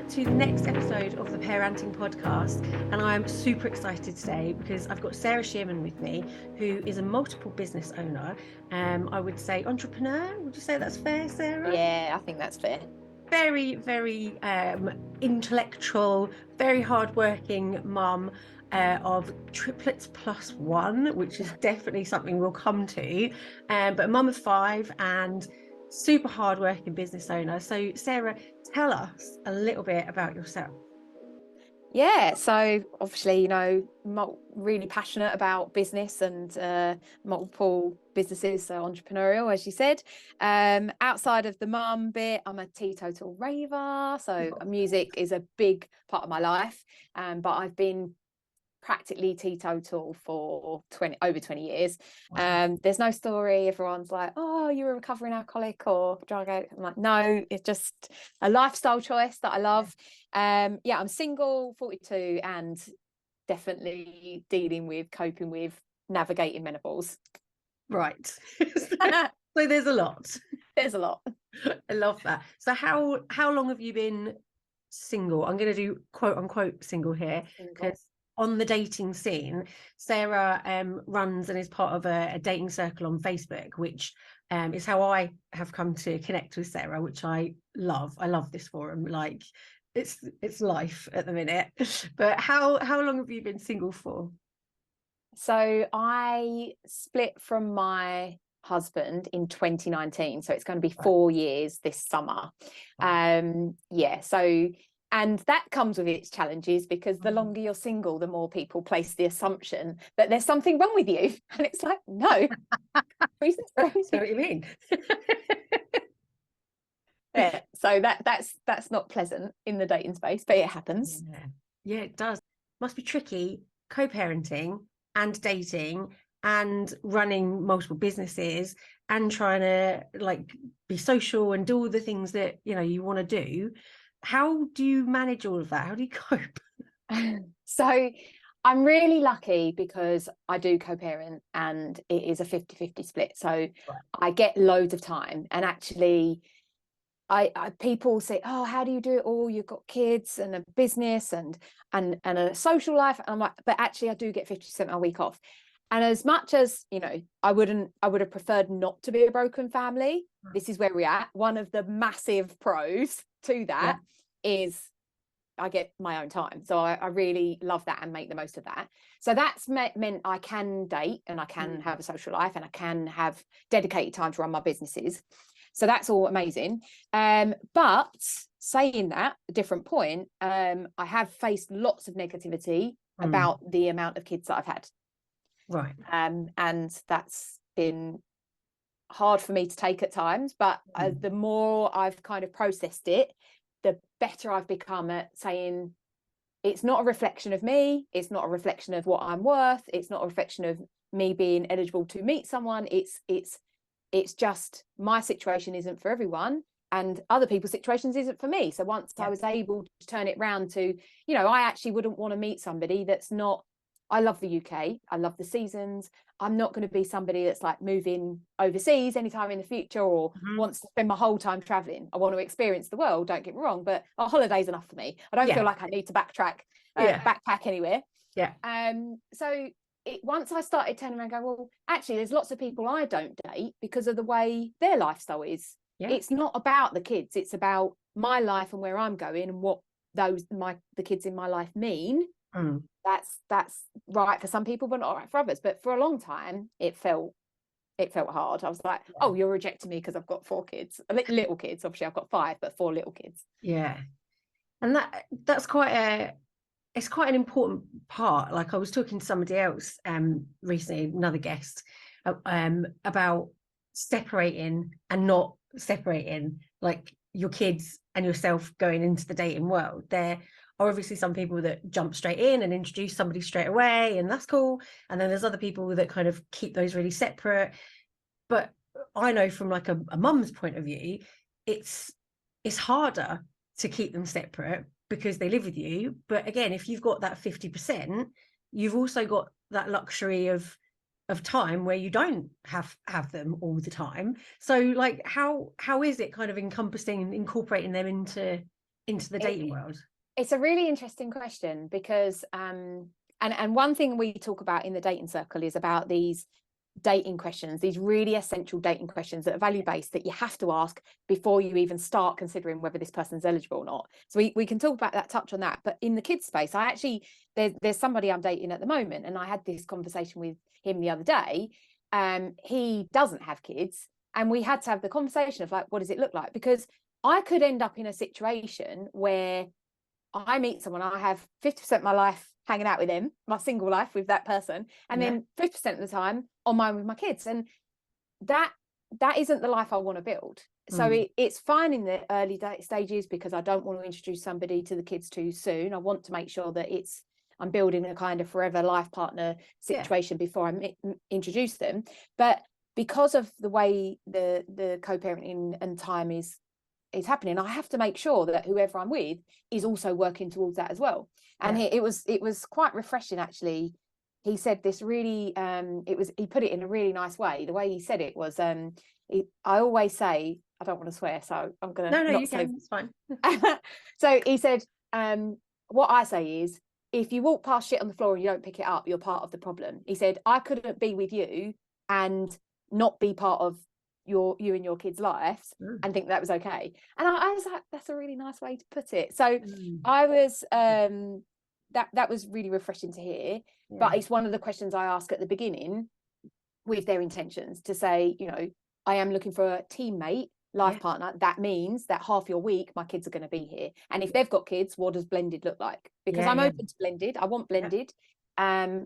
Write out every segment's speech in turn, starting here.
to the next episode of the Parenting Podcast, and I am super excited today because I've got Sarah Shearman with me, who is a multiple business owner. I would say entrepreneur. Would you say that's fair, Sarah? Yeah, I think that's fair. Very, very intellectual, very hardworking mum of triplets plus one, which is definitely something we'll come to. But a mum of 5 and super hardworking business owner. So, Sarah, tell us a little bit about yourself. Yeah, so obviously, really passionate about business and multiple businesses, so entrepreneurial, as you said. Outside of the mum bit, I'm a teetotal raver, so music is a big part of my life. But I've been practically teetotal for over 20 years. There's no story. Everyone's like, oh, you're a recovering alcoholic or drug addict. I'm like, no, it's just a lifestyle choice that I love. I'm single, 42, and definitely coping with navigating menopause. Right. So there's a lot. There's a lot. I love that. So how long have you been single? I'm going to do quote unquote single here, because on the dating scene, Sarah runs and is part of a dating circle on Facebook, which is how I have come to connect with Sarah, which I love. I love this forum. Like it's life at the minute. But how long have you been single for? So I split from my husband in 2019, so it's going to be 4 years this summer. And that comes with its challenges, because the longer you're single, the more people place the assumption that there's something wrong with you, and it's like, no. That's what you mean. Yeah, so that's not pleasant in the dating space, but it happens. Yeah, it does. Must be tricky co-parenting and dating and running multiple businesses and trying to like be social and do all the things that you want to do. How do you manage all of that? How do you cope? So I'm really lucky because I do co-parent and it is a 50-50 split. So I get loads of time, and actually I people say, oh, how do you do it all? You've got kids and a business and a social life. And I'm like, but actually I do get 50% of my week off. And as much as, I would have preferred not to be a broken family. This is where we're at. One of the massive pros to that is I get my own time. So I really love that and make the most of that. So that's meant I can date and I can have a social life and I can have dedicated time to run my businesses. So that's all amazing. But saying that, a different point, I have faced lots of negativity about the amount of kids that I've had. Right. And that's been hard for me to take at times, but the more I've kind of processed it, the better I've become at saying it's not a reflection of me, it's not a reflection of what I'm worth, it's not a reflection of me being eligible to meet someone. It's just my situation isn't for everyone, and other people's situations isn't for me. So once I was able to turn it round to, I actually wouldn't want to meet somebody that's not, I love the UK, I love the seasons. I'm not going to be somebody that's like moving overseas anytime in the future or wants to spend my whole time traveling. I want to experience the world, don't get me wrong, but a holiday's enough for me. I don't feel like I need to backpack anywhere. So once I started turning around and going, well, actually there's lots of people I don't date because of the way their lifestyle is. It's not about the kids, it's about my life and where I'm going and what the kids in my life mean. That's right for some people but not right for others. But for a long time it felt hard. I was like, oh, you're rejecting me because I've got 4 kids, little kids. Obviously I've got 5, but 4 little kids. And that's quite it's quite an important part. Like I was talking to somebody else recently, another guest, about separating and not separating like your kids and yourself going into the dating world. There are obviously some people that jump straight in and introduce somebody straight away, and that's cool. And then there's other people that kind of keep those really separate. But I know from like a mum's point of view, it's harder to keep them separate because they live with you. But again, if you've got that 50%, you've also got that luxury of time where you don't have them all the time. So like how is it kind of encompassing and incorporating them into into the dating world? It's a really interesting question because and one thing we talk about in the dating circle is about these dating questions, these really essential dating questions that are value-based that you have to ask before you even start considering whether this person's eligible or not. So we can talk about that, touch on that. But in the kids space, I actually, there's somebody I'm dating at the moment, and I had this conversation with him the other day. He doesn't have kids, and we had to have the conversation of like, what does it look like? Because I could end up in a situation where I meet someone, I have 50% of my life hanging out with them, my single life with that person, and then 50% of the time on mine with my kids. And that isn't the life I want to build. So it's fine in the early stages because I don't want to introduce somebody to the kids too soon. I want to make sure that I'm building a kind of forever life partner situation before I introduce them. But because of the way the co-parenting and time is happening, I have to make sure that whoever I'm with is also working towards that as well. And it was quite refreshing, actually. He said this really he put it in a really nice way. The way he said it was I always say, I don't want to swear, so I'm gonna no not you say. can, it's fine. So he said what I say is, if you walk past shit on the floor and you don't pick it up, you're part of the problem. He said, I couldn't be with you and not be part of you and your kids' lives and think that was okay. And I was like, that's a really nice way to put it. So I was that was really refreshing to hear. But it's one of the questions I ask at the beginning with their intentions, to say, you know, I am looking for a teammate, life partner. That means that half your week my kids are going to be here, and if they've got kids, what does blended look like? Because I'm open to blended, I want blended.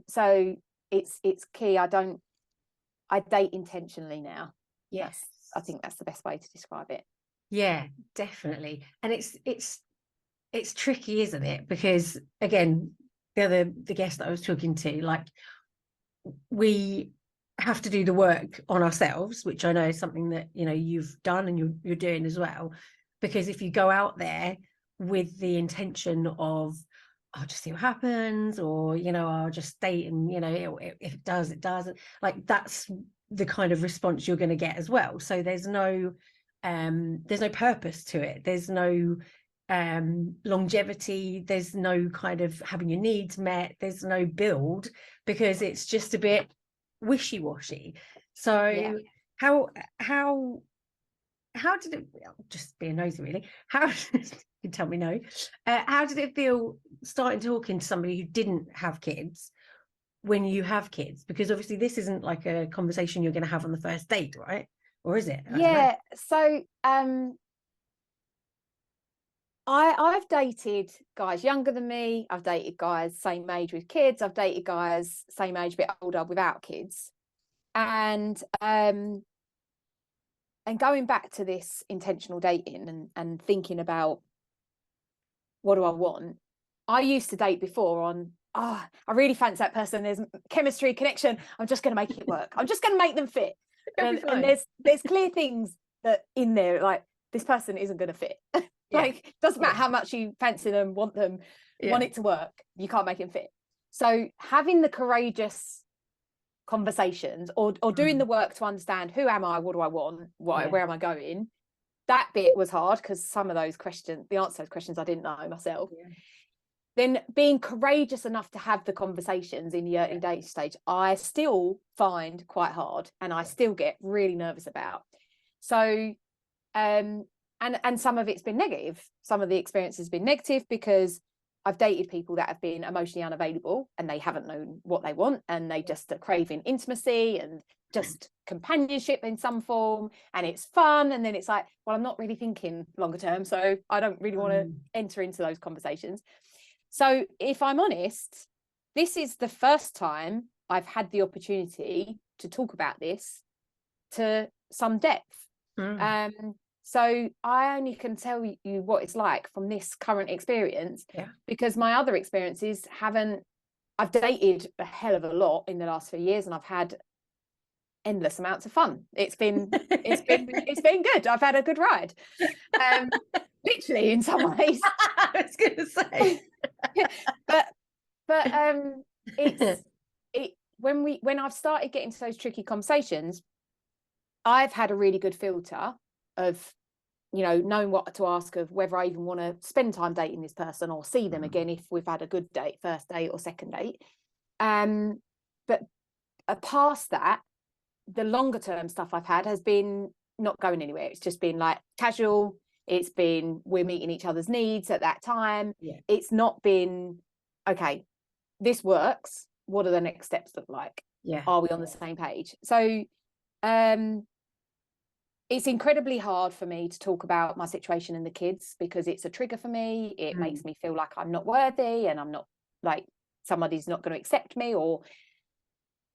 So it's key. I date intentionally now. Yes, I think that's the best way to describe it. Yeah, definitely. And it's tricky, isn't it? Because again, the guest that I was talking to, like, we have to do the work on ourselves, which I know is something that, you know, you've done and you're doing as well. Because if you go out there with the intention of, I'll just see what happens, or, you know, I'll just date and, you know, if it does, it does. Like, that's the kind of response you're going to get as well. So there's no purpose to it. There's no longevity. There's no kind of having your needs met. There's no build, because it's just a bit wishy-washy. So how did it, just being nosy really, how you tell me no, how did it feel starting talking to somebody who didn't have kids when you have kids? Because obviously this isn't like a conversation you're going to have on the first date, right? Or is it? So I've dated guys younger than me, I've dated guys same age with kids, I've dated guys same age bit older without kids. And going back to this intentional dating and thinking about, what do I want? I used to date before on, I really fancy that person, there's chemistry, connection, I'm just going to make it work, I'm just going to make them fit. And there's clear things that in there, like, this person isn't going to fit. Like, doesn't matter how much you fancy them, want them, want it to work, you can't make them fit. So having the courageous conversations, or doing the work to understand, who am I, what do I want, where am I going, that bit was hard, because some of those questions, the answer to those questions, I didn't know myself. Then being courageous enough to have the conversations in the early date stage, I still find quite hard, and I still get really nervous about. So and some of it's been negative. Some of the experience has been negative because I've dated people that have been emotionally unavailable, and they haven't known what they want, and they just are craving intimacy and just companionship in some form, and it's fun. And then it's like, well, I'm not really thinking longer term, so I don't really want to enter into those conversations. So if I'm honest, this is the first time I've had the opportunity to talk about this to some depth. So I only can tell you what it's like from this current experience, because my other experiences I've dated a hell of a lot in the last few years, and I've had endless amounts of fun. It's been good. I've had a good ride. Literally, in some ways. I was gonna say. but when I've started getting to those tricky conversations, I've had a really good filter of you know, knowing what to ask of whether I even want to spend time dating this person or see them again if we've had a good date, first date or second date. But past that, the longer term stuff I've had has been not going anywhere. It's just been like casual. It's been, we're meeting each other's needs at that time. Yeah. It's not been, okay, this works. What do the next steps look like? Yeah. Are we on the same page? So it's incredibly hard for me to talk about my situation and the kids because it's a trigger for me. It makes me feel like I'm not worthy and I'm not, like, somebody's not going to accept me, or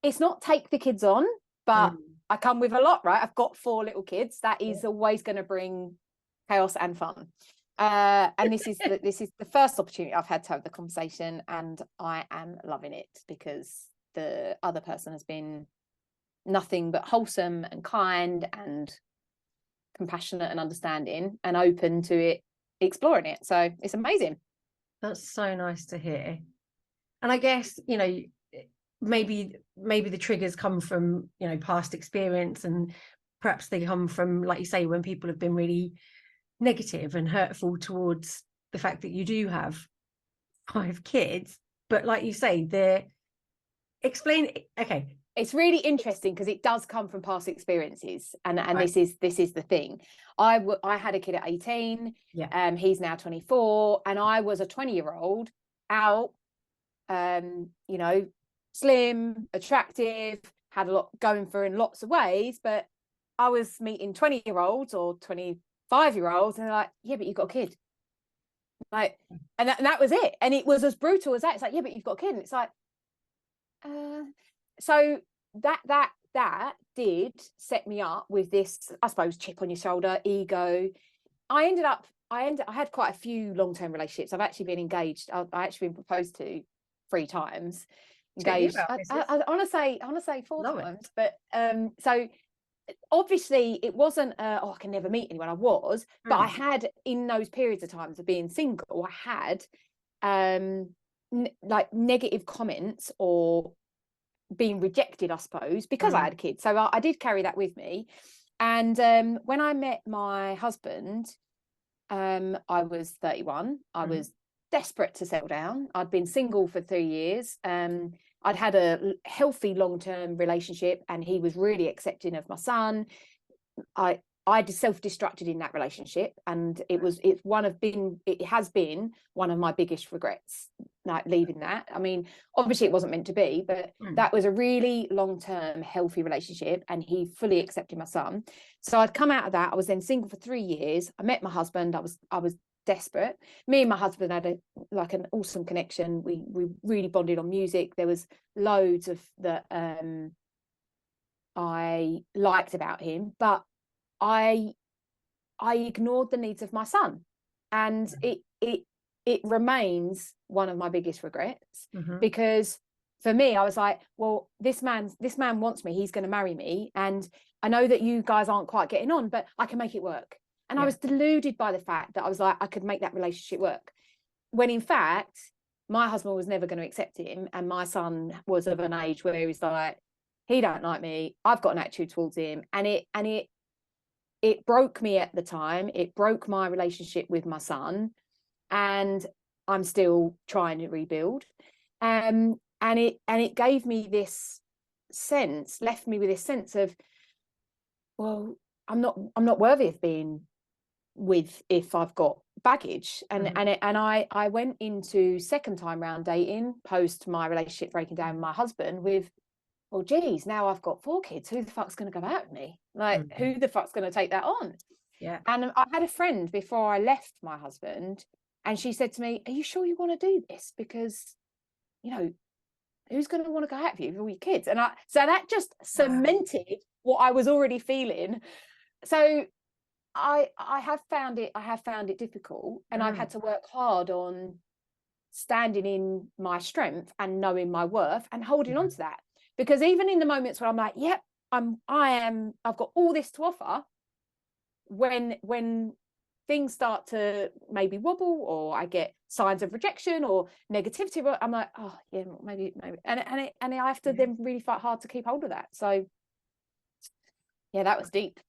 it's not take the kids on, but I come with a lot, right? I've got 4 little kids. That is always going to bring chaos and fun. And this is the first opportunity I've had to have the conversation, and I am loving it because the other person has been nothing but wholesome and kind and compassionate and understanding and open to it, exploring it. So it's amazing. That's so nice to hear. And I guess, you know, maybe the triggers come from, you know, past experience, and perhaps they come from, like you say, when people have been really negative and hurtful towards the fact that you do have 5 kids. But like you say, okay, it's really interesting because it does come from past experiences, and right. this is the thing. I had a kid at 18. Yeah. He's now 24, and I was a 20-year-old out, you know, slim, attractive, had a lot going for in lots of ways, but I was meeting 20-year-olds or 25-year-olds, and they're like, yeah, but you've got a kid. Like, and that was it. And it was as brutal as that. It's like, yeah, but you've got a kid. And it's like, so that did set me up with this, I suppose, chip on your shoulder, ego. I had quite a few long-term relationships. I've actually been engaged. I've actually been proposed to 3 times. Engaged. I want to say 4 times, but so obviously it wasn't I can never meet anyone. I was, but I had, in those periods of times of being single, I had like negative comments or being rejected, I suppose, because I had kids. So I did carry that with me. And when I met my husband, I was 31. I was desperate to settle down. I'd been single for 3 years. I'd had a healthy long-term relationship, and he was really accepting of my son. I self-destructed in that relationship, and it has been one of my biggest regrets, like leaving that. I mean, obviously it wasn't meant to be, but that was a really long-term healthy relationship, and he fully accepted my son. So I'd come out of that. I was then single for 3 years. I met my husband. I was desperate. Me and my husband had an awesome connection. We really bonded on music. There was loads of that I liked about him, but I ignored the needs of my son, and it remains one of my biggest regrets, because for me, I was like, well, this man wants me. He's going to marry me, and I know that you guys aren't quite getting on, but I can make it work. And I was deluded by the fact that I was like, I could make that relationship work, when in fact my husband was never going to accept him, and my son was of an age where he was like, he don't like me. I've got an attitude towards him, and it broke me at the time. It broke my relationship with my son, and I'm still trying to rebuild. And it gave me this sense, left me with this sense of, well, I'm not worthy of being with if I've got baggage. And I went into second time round dating post my relationship breaking down with my husband with, well, geez, now I've got 4 kids. Who the fuck's going to go out with me? Like, who the fuck's going to take that on? Yeah. And I had a friend before I left my husband, and she said to me, are you sure you want to do this? Because, you know, who's going to want to go out with you with all your kids? And so that just cemented what I was already feeling. So I have found it difficult, and I've had to work hard on standing in my strength and knowing my worth and holding on to that. Because even in the moments where I'm like, yep, I've got all this to offer, when things start to maybe wobble, or I get signs of rejection or negativity, I'm like, oh yeah, maybe, and I have to then really fight hard to keep hold of that. So Yeah, that was deep.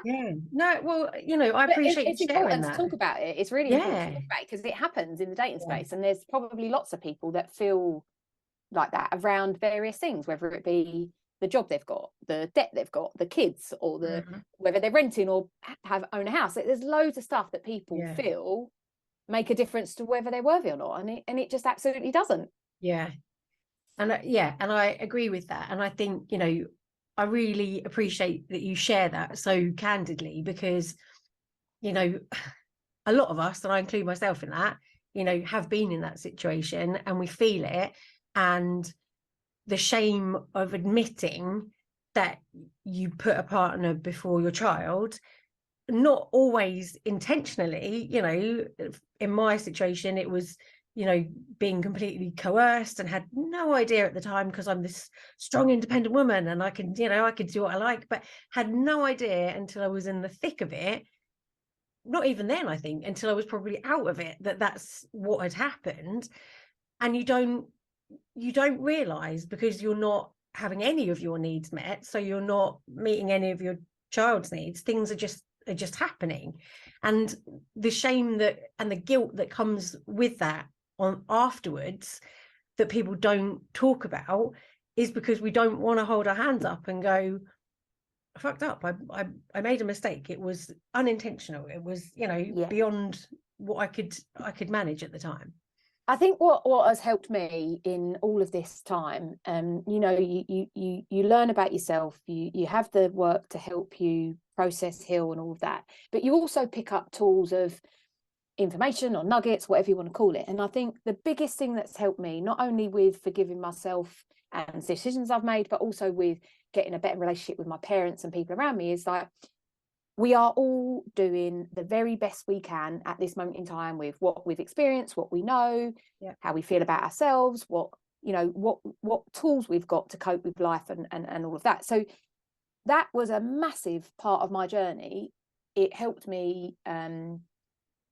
Yeah. No, well, I But appreciate you it's sharing important to that. talk about it. It's really important to Yeah. talk about it because it happens in the dating Yeah. space, and there's probably lots of people that feel like that around various things, whether it be the job they've got, the debt they've got, the kids, or Mhm. whether they're renting or own a house. There's loads of stuff that people Yeah. feel make a difference to whether they're worthy or not, and it just absolutely doesn't. Yeah. And and I agree with that. And I think, I really appreciate that you share that so candidly, because, a lot of us, and I include myself in that, have been in that situation and we feel it. And the shame of admitting that you put a partner before your child, not always intentionally, in my situation, it was, being completely coerced, and had no idea at the time, because I'm this strong, independent woman and I can, I can do what I like, but had no idea until I was in the thick of it. Not even then, I think, until I was probably out of it, that that's what had happened. And you don't realize, because you're not having any of your needs met, so you're not meeting any of your child's needs. Things are just happening, and the shame that and the guilt that comes with that on afterwards, that people don't talk about, is because we don't want to hold our hands up and go, I fucked up, I made a mistake, it was unintentional, it was Yeah. beyond what I could manage at the time. I think what has helped me in all of this time, you learn about yourself, you have the work to help you process, heal, and all of that, but you also pick up tools of information or nuggets, whatever you want to call it. And I think the biggest thing that's helped me, not only with forgiving myself and decisions I've made, but also with getting a better relationship with my parents and people around me, is like, we are all doing the very best we can at this moment in time with what we've experienced, what we know, Yeah. how we feel about ourselves, what tools we've got to cope with life, and all of that. So that was a massive part of my journey. It helped me,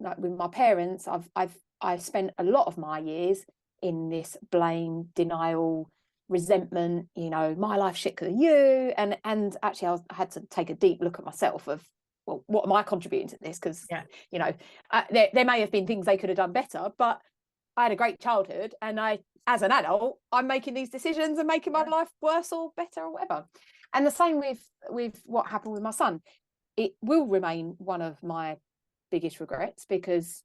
like with my parents. I've spent a lot of my years in this blame, denial, resentment, my life shit because of you, and actually I had to take a deep look at myself of, well, what am I contributing to this? Because there may have been things they could have done better, but I had a great childhood, and as an adult, I'm making these decisions and making my life worse or better or whatever. And the same with what happened with my son. It will remain one of my biggest regrets, because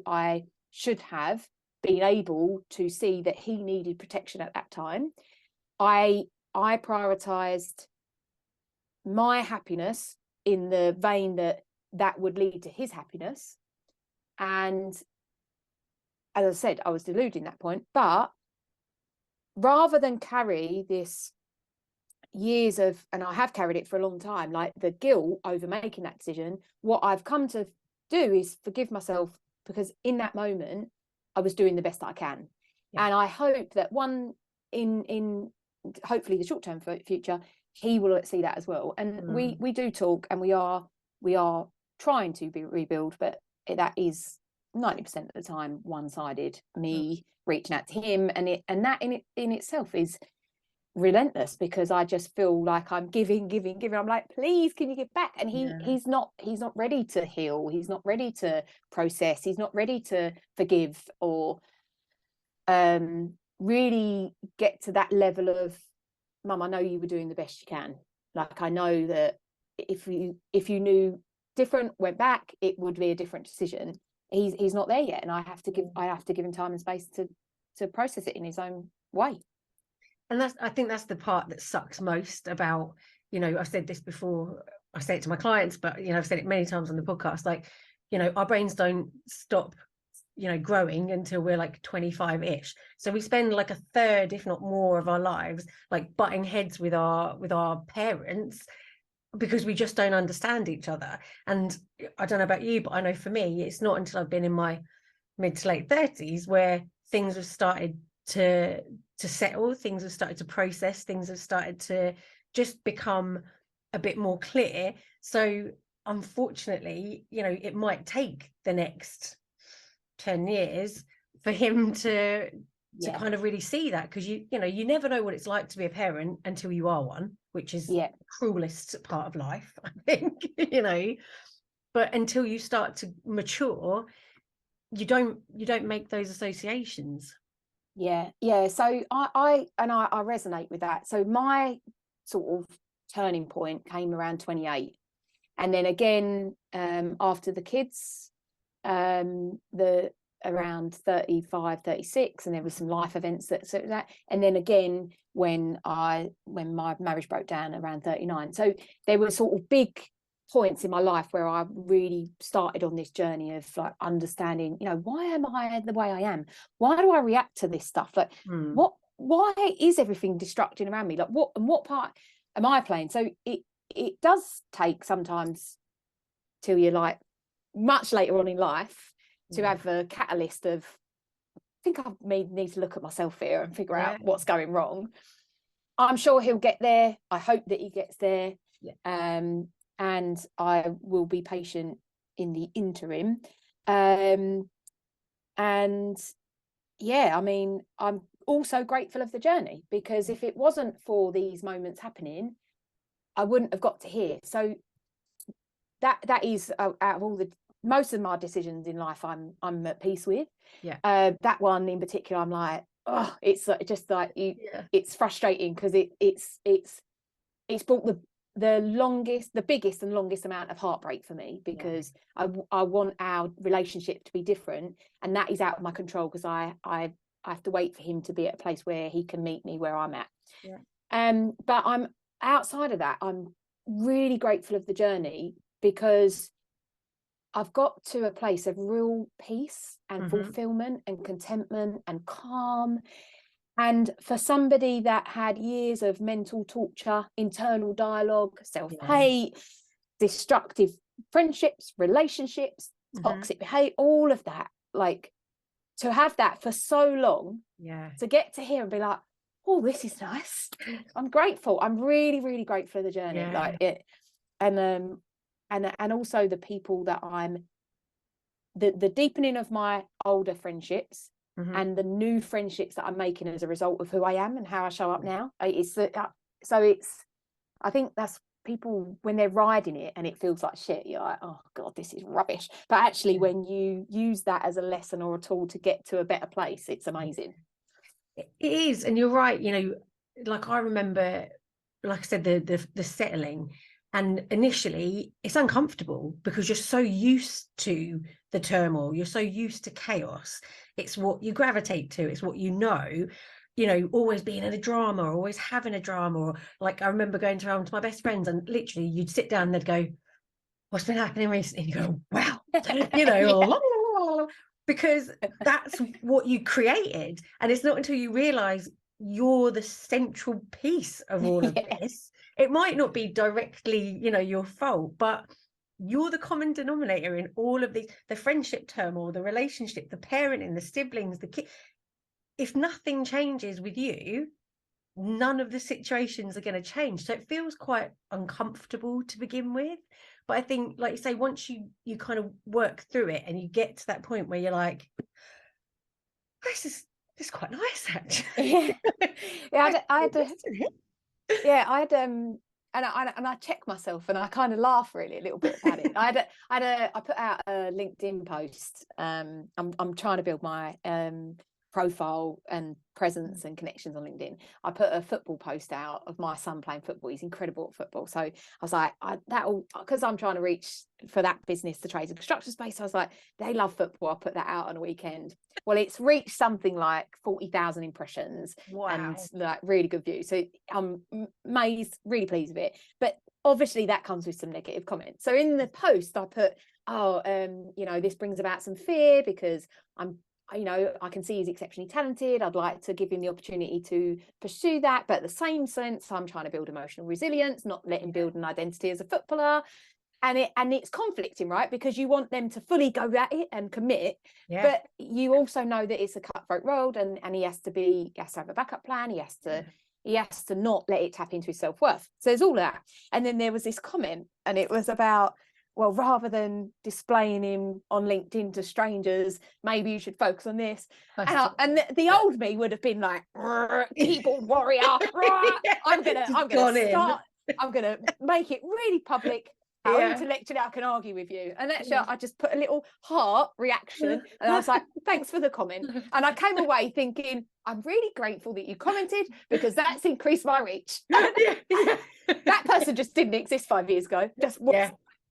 I should have been able to see that he needed protection at that time. I prioritized my happiness in the vein that would lead to his happiness, and as I said, I was deluding that point. But rather than carry this years of, and I have carried it for a long time, like the guilt over making that decision, what I've come to do is forgive myself, because in that moment I was doing the best that I can. Yeah. And I hope that in hopefully the short-term future, he will see that as well. And we do talk, and we are trying to rebuild, but that is 90% of the time one-sided, me reaching out to him, and that in itself is relentless, because I just feel like I'm giving. I'm like, please, can you give back? And he's not ready to heal, he's not ready to process, he's not ready to forgive, or really get to that level of, Mum, I know you were doing the best you can. Like, I know that if you knew different, went back, it would be a different decision. He's not there yet, and I have to give him time and space to process it in his own way. And I think that's the part that sucks most about, I've said this before, I say it to my clients, but, I've said it many times on the podcast, like, our brains don't stop, growing until we're like 25-ish. So we spend like a third, if not more, of our lives, like butting heads with our parents, because we just don't understand each other. And I don't know about you, but I know for me, it's not until I've been in my mid to late 30s where things have started to settle, things have started to process, things have started to just become a bit more clear. So unfortunately, it might take the next 10 years for him to to kind of really see that, because you know, you never know what it's like to be a parent until you are one, which is the cruelest part of life, I think. You know, but until you start to mature, you don't make those associations. So I resonate with that. So my sort of turning point came around 28, and then again after the kids, the around 35, 36, and there was some life events that, and then again when my marriage broke down around 39. So there were sort of big points in my life where I really started on this journey of like understanding, you know, why am I the way I am? Why do I react to this stuff? Like why is everything destructing around me? Like what part am I playing? So it does take sometimes till you're like much later on in life to have a catalyst of, I think I need to look at myself here and figure out what's going wrong. I'm sure he'll get there. I hope that he gets there. And I will be patient in the interim. And I mean, I'm also grateful of the journey, because if it wasn't for these moments happening, I wouldn't have got to here. So that is out of all the most of my decisions in life, I'm at peace with. That one in particular, I'm like, oh, it's just like it's frustrating, because it's brought the biggest and longest amount of heartbreak for me, because I want our relationship to be different, and that is out of my control, because I have to wait for him to be at a place where he can meet me where I'm at. But I'm outside of that, I'm really grateful of the journey, because I've got to a place of real peace and fulfillment and contentment and calm. And for somebody that had years of mental torture, internal dialogue, self-hate, destructive friendships, relationships, toxic behavior, all of that, like to have that for so long, to get to here and be like, oh, this is nice. I'm grateful. I'm really, really grateful for the journey. Like it, and also the people that I'm, the deepening of my older friendships and the new friendships that I'm making as a result of who I am and how I show up now. I think that's people, when they're riding it and it feels like shit, you're like, oh God, this is rubbish. But actually, when you use that as a lesson or a tool to get to a better place, it's amazing. It is. And you're right. You know, like I remember, like I said, the settling. And initially, it's uncomfortable because you're so used to the turmoil. You're so used to chaos. It's what you gravitate to. It's what you know, always being in a drama, or always having a drama. Or like I remember going around to my best friends, and literally you'd sit down and they'd go, what's been happening recently? And you go, wow, because that's what you created. And it's not until you realize you're the central piece of all of this. It might not be directly, your fault, but you're the common denominator in all of these, the friendship turmoil, the relationship, the parenting, the siblings, the kid. If nothing changes with you, none of the situations are going to change. So it feels quite uncomfortable to begin with. But I think, like you say, once you kind of work through it and you get to that point where you're like, this is quite nice, actually. And I check myself and I kind of laugh really a little bit about it. I put out a LinkedIn post. I'm trying to build my profile and presence and connections on LinkedIn. I put a football post out of my son playing football. He's incredible at football. So I was like, because I'm trying to reach for that business, the trades and construction space. I was like, they love football. I'll put that out on a weekend. Well, it's reached something like 40,000 impressions. Wow. And like really good views. So I'm amazed, really pleased with it. But obviously that comes with some negative comments. So in the post I put, this brings about some fear because I can see he's exceptionally talented. I'd like to give him the opportunity to pursue that. But at the same sense, I'm trying to build emotional resilience, not let him build an identity as a footballer. And it's conflicting, right? Because you want them to fully go at it and commit. Yeah. But you also know that it's a cutthroat world and he has to have a backup plan. He has to not let it tap into his self-worth. So there's all that. And then there was this comment and it was about, well, rather than displaying him on LinkedIn to strangers, maybe you should focus on this. And the old me would have been like, keyboard warrior, I'm gonna start, I'm gonna make it really public how intellectually I can argue with you. And actually, I just put a little heart reaction, and I was like, thanks for the comment. And I came away thinking, I'm really grateful that you commented, because that's increased my reach. That person just didn't exist 5 years ago.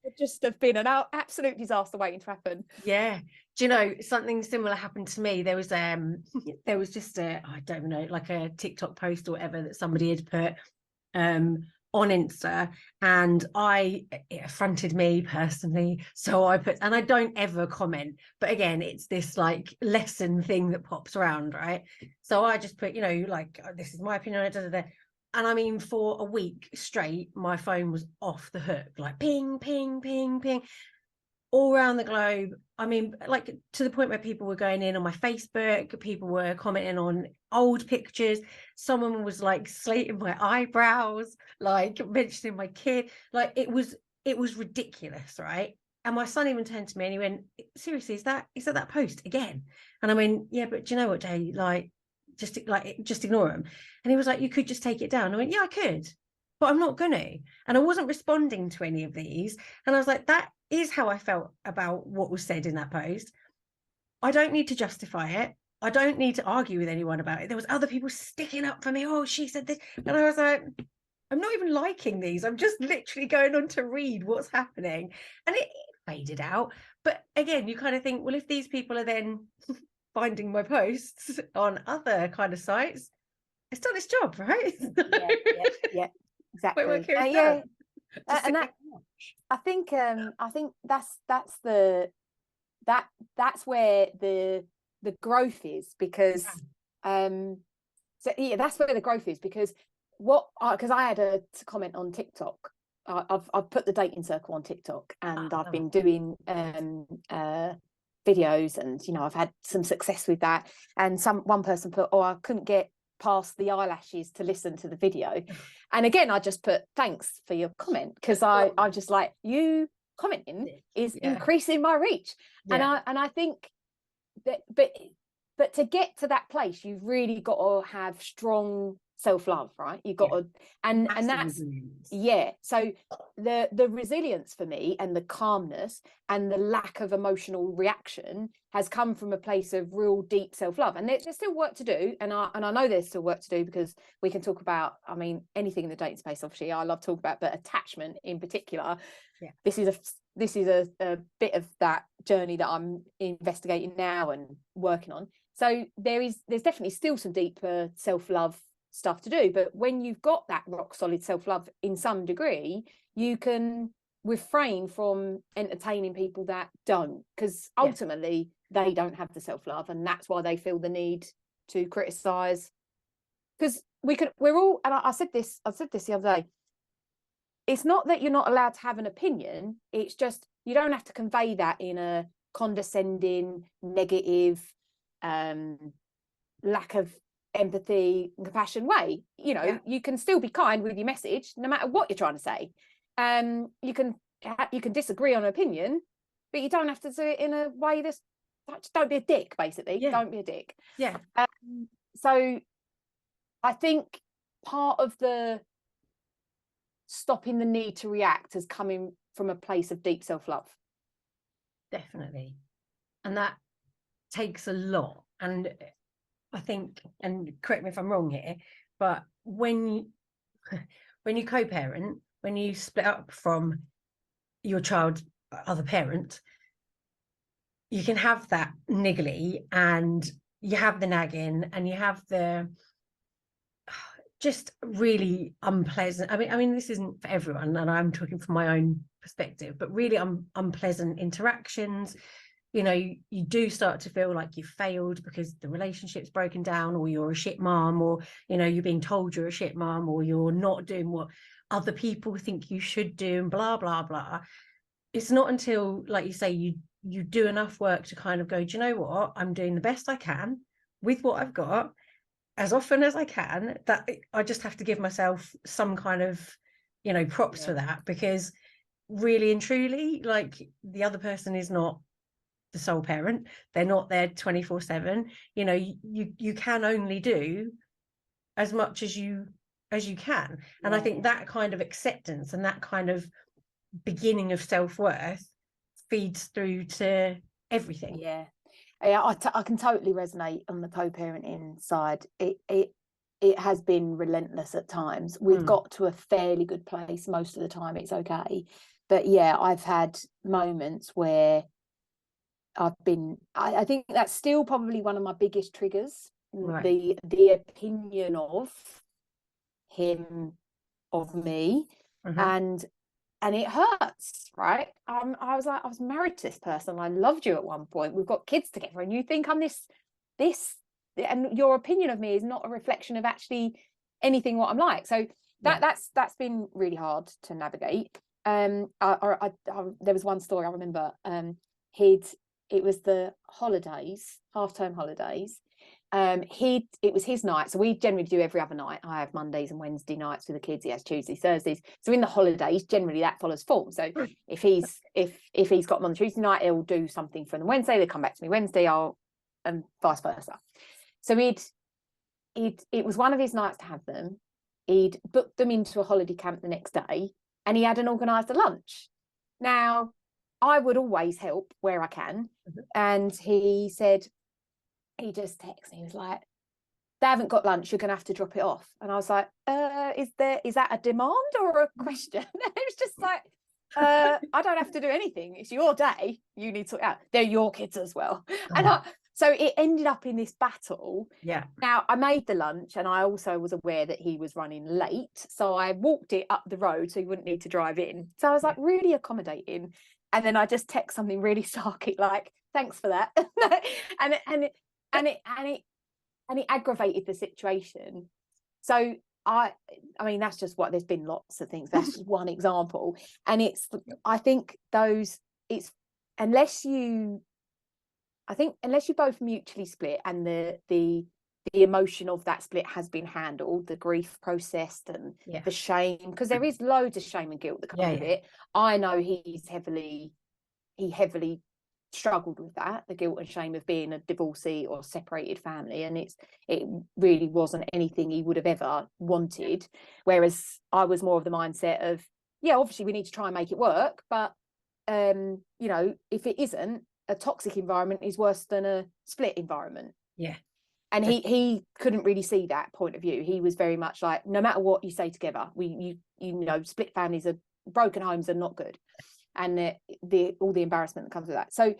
Would just have been an absolute disaster waiting to happen. Yeah. Do you know, something similar happened to me? There was just I don't know, like a TikTok post or whatever that somebody had put on Insta, and it affronted me personally, so I put, and I don't ever comment, but again, it's this like lesson thing that pops around, right? So I just put, like, this is my opinion, and I mean, for a week straight, my phone was off the hook, like ping, ping, ping, ping, all around the globe. I mean, like, to the point where people were going in on my Facebook, people were commenting on old pictures. Someone was like slating my eyebrows, like mentioning my kid. Like, it was ridiculous, right? And my son even turned to me and he went, seriously, is that post again? And I mean, yeah, but do you know what, Jay? Just ignore them. And he was like, you could just take it down. I went, yeah, I could, but I'm not gonna. And I wasn't responding to any of these. And I was like, that is how I felt about what was said in that post. I don't need to justify it. I don't need to argue with anyone about it. There was other people sticking up for me. Oh, she said this. And I was like, I'm not even liking these. I'm just literally going on to read what's happening. And it faded out. But again, you kind of think, well, if these people are then finding my posts on other kind of sites, it's done its job, right? Yeah, exactly. And that, I think that's where the growth is, because that's where the growth is, because because I had a comment on TikTok. I've put the dating circle on TikTok, and I've been doing videos, and I've had some success with that. And one person put, I couldn't get past the eyelashes to listen to the video. And again, I just put, thanks for your comment, because I'm just like, you commenting is increasing my reach. And I think that, but to get to that place, you've really got to have strong self-love, right? You've got to, and that's so the resilience for me, and the calmness, and the lack of emotional reaction has come from a place of real deep self-love. And there's still work to do, and I know there's still work to do, because we can talk about, I mean, anything in the dating space, obviously I love talking about, but attachment in particular, this is a bit of that journey that I'm investigating now and working on. So there's definitely still some deeper self-love stuff to do, but when you've got that rock solid self-love in some degree, you can refrain from entertaining people that don't, because ultimately they don't have the self-love, and that's why they feel the need to criticize. Because we're all, and I said this the other day, it's not that you're not allowed to have an opinion, it's just you don't have to convey that in a condescending, negative, lack of empathy and compassion way. You can still be kind with your message no matter what you're trying to say. You can disagree on an opinion, but you don't have to do it in a way that's, just don't be a dick, basically. Don't be a dick. So I think part of the stopping the need to react is coming from a place of deep self-love. Definitely. And that takes a lot. And I think, and correct me if I'm wrong here, but when you co-parent, when you split up from your child's other parent, you can have that niggly, and you have the nagging, and you have the just really unpleasant. I mean, this isn't for everyone, and I'm talking from my own perspective, but really unpleasant interactions. You do start to feel like you've failed because the relationship's broken down, or you're a shit mom, or you're being told you're a shit mom, or you're not doing what other people think you should do, and blah blah blah. It's not until, like you say, you do enough work to kind of go, do you know what, I'm doing the best I can with what I've got as often as I can, that I just have to give myself some kind of props for that, because really and truly, like, the other person is not the sole parent. They're not there 24/7. You know, you can only do as much as you can. And I think that kind of acceptance and that kind of beginning of self-worth feeds through to everything. Yeah, I can totally resonate on the co-parenting side. It has been relentless at times. We've got to a fairly good place most of the time. It's okay, but yeah, I've had moments where I've been. I think that's still probably one of my biggest triggers. Right. The opinion of him, of me, and it hurts, right? I was like, I was married to this person, I loved you at one point, we've got kids together, and you think I'm this, and your opinion of me is not a reflection of actually anything what I'm like. So that's been really hard to navigate. There was one story I remember. It was the holidays, half-term holidays. It was his night, so we generally do every other night. I have Mondays and Wednesday nights with the kids, he has Tuesdays, Thursdays. So in the holidays, generally that follows form. So if he's got them on the Tuesday night, he'll do something from the Wednesday, they come back to me Wednesday, and vice versa. So it was one of his nights to have them. He'd booked them into a holiday camp the next day, and he hadn't organised a lunch. Now, I would always help where I can, and he just texted me, he was like, they haven't got lunch, you're gonna have to drop it off. And I was like, is that a demand or a question? It was just like, I don't have to do anything, it's your day, you need to sort it out, they're your kids as well. And so it ended up in this battle. Now, I made the lunch, and I also was aware that he was running late, so I walked it up the road so he wouldn't need to drive in. So I was like really accommodating, and then I just text something really sarky like, thanks for that. and it aggravated the situation. So I mean, that's just what, there's been lots of things, that's just one example. And I think unless you both mutually split, and the emotion of that split has been handled, the grief processed, and the shame, because there is loads of shame and guilt that comes with it. I know he heavily struggled with that, the guilt and shame of being a divorcee or separated family, and it really wasn't anything he would have ever wanted. Whereas I was more of the mindset of, obviously we need to try and make it work, but if it isn't, a toxic environment is worse than a split environment. And he couldn't really see that point of view. He was very much like, no matter what you say together, split families, are broken homes are not good, and all the embarrassment that comes with that. So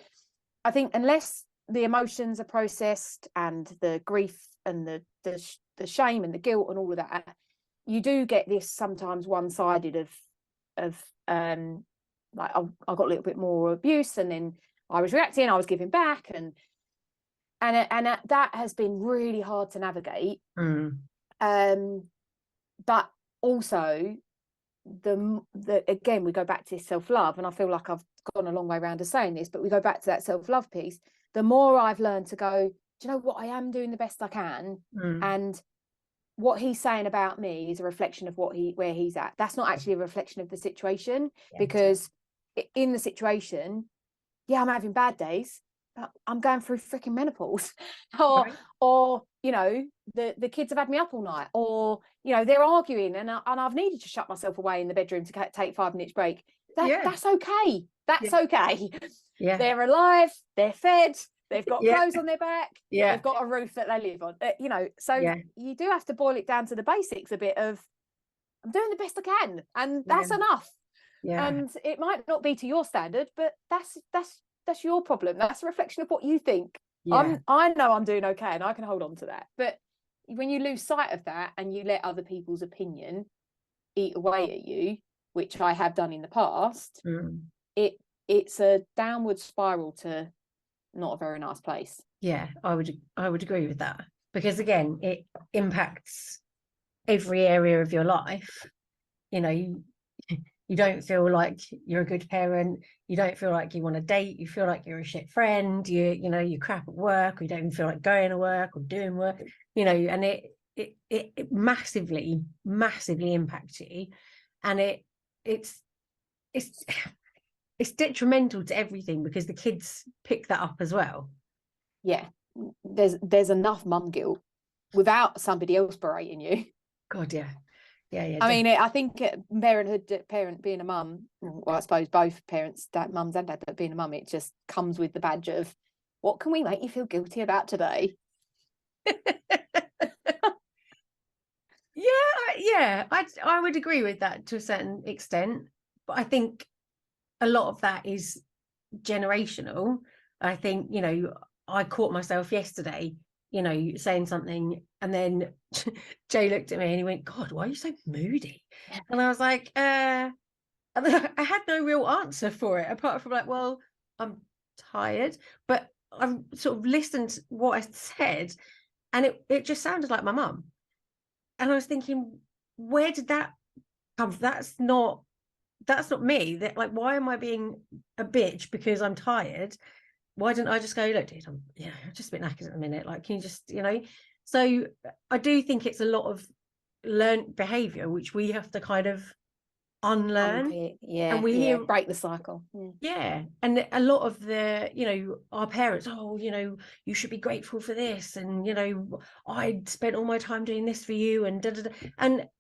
I think unless the emotions are processed, and the grief and the shame and the guilt and all of that, you do get this sometimes one-sided of like, I got a little bit more abuse, and then I was reacting, I was giving back, and that has been really hard to navigate. But also again, we go back to self-love, and I feel like I've gone a long way around to saying this, but we go back to that self-love piece. The more I've learned to go, do you know what, I am doing the best I can, and what he's saying about me is a reflection of where he's at. That's not actually a reflection of the situation, because in the situation, I'm having bad days, but I'm going through freaking menopause, or the kids have had me up all night, or they're arguing, and I've needed to shut myself away in the bedroom to take 5 minutes break. That's okay. That's okay. They're alive, they're fed, they've got clothes on their back, they've got a roof that they live on. So you do have to boil it down to the basics a bit of, I'm doing the best I can, and that's enough. And it might not be to your standard, but that's your problem. That's a reflection of what you think. I know I'm doing okay, and I can hold on to that. But when you lose sight of that, and you let other people's opinion eat away at you, which I have done in the past, it's a downward spiral to not a very nice place. I would agree with that, because again, it impacts every area of your life. You don't feel like you're a good parent, you don't feel like you want to date, you feel like you're a shit friend, you crap at work, or you don't even feel like going to work or doing work, and it massively impacts you. And it's it's detrimental to everything because the kids pick that up as well. Yeah, there's enough mum guilt without somebody else berating you. God, yeah. Yeah. I mean, I think parent being a mum, well, I suppose both parents, mums and dad, but being a mum, it just comes with the badge of, what can we make you feel guilty about today? Yeah, I would agree with that to a certain extent, but I think a lot of that is generational. I think, you know, I caught myself yesterday, you know, saying something, and then Jay looked at me and he went, God, why are you so moody? And I was like, and I had no real answer for it apart from like, well, I'm tired, but I sort of listened to what I said, and it just sounded like my mum. And I was thinking, where did that come from? That's not me. That, like, why am I being a bitch because I'm tired? Why didn't I just go, look, dude, I'm just a bit knackered at the minute. Like, can you just, you know? So I do think it's a lot of learned behavior, which we have to kind of unlearn. And we hear, break the cycle. yeah, and a lot of the, you know, our parents, oh, you know, you should be grateful for this, and you know, I spent all my time doing this for you, and da, da, da.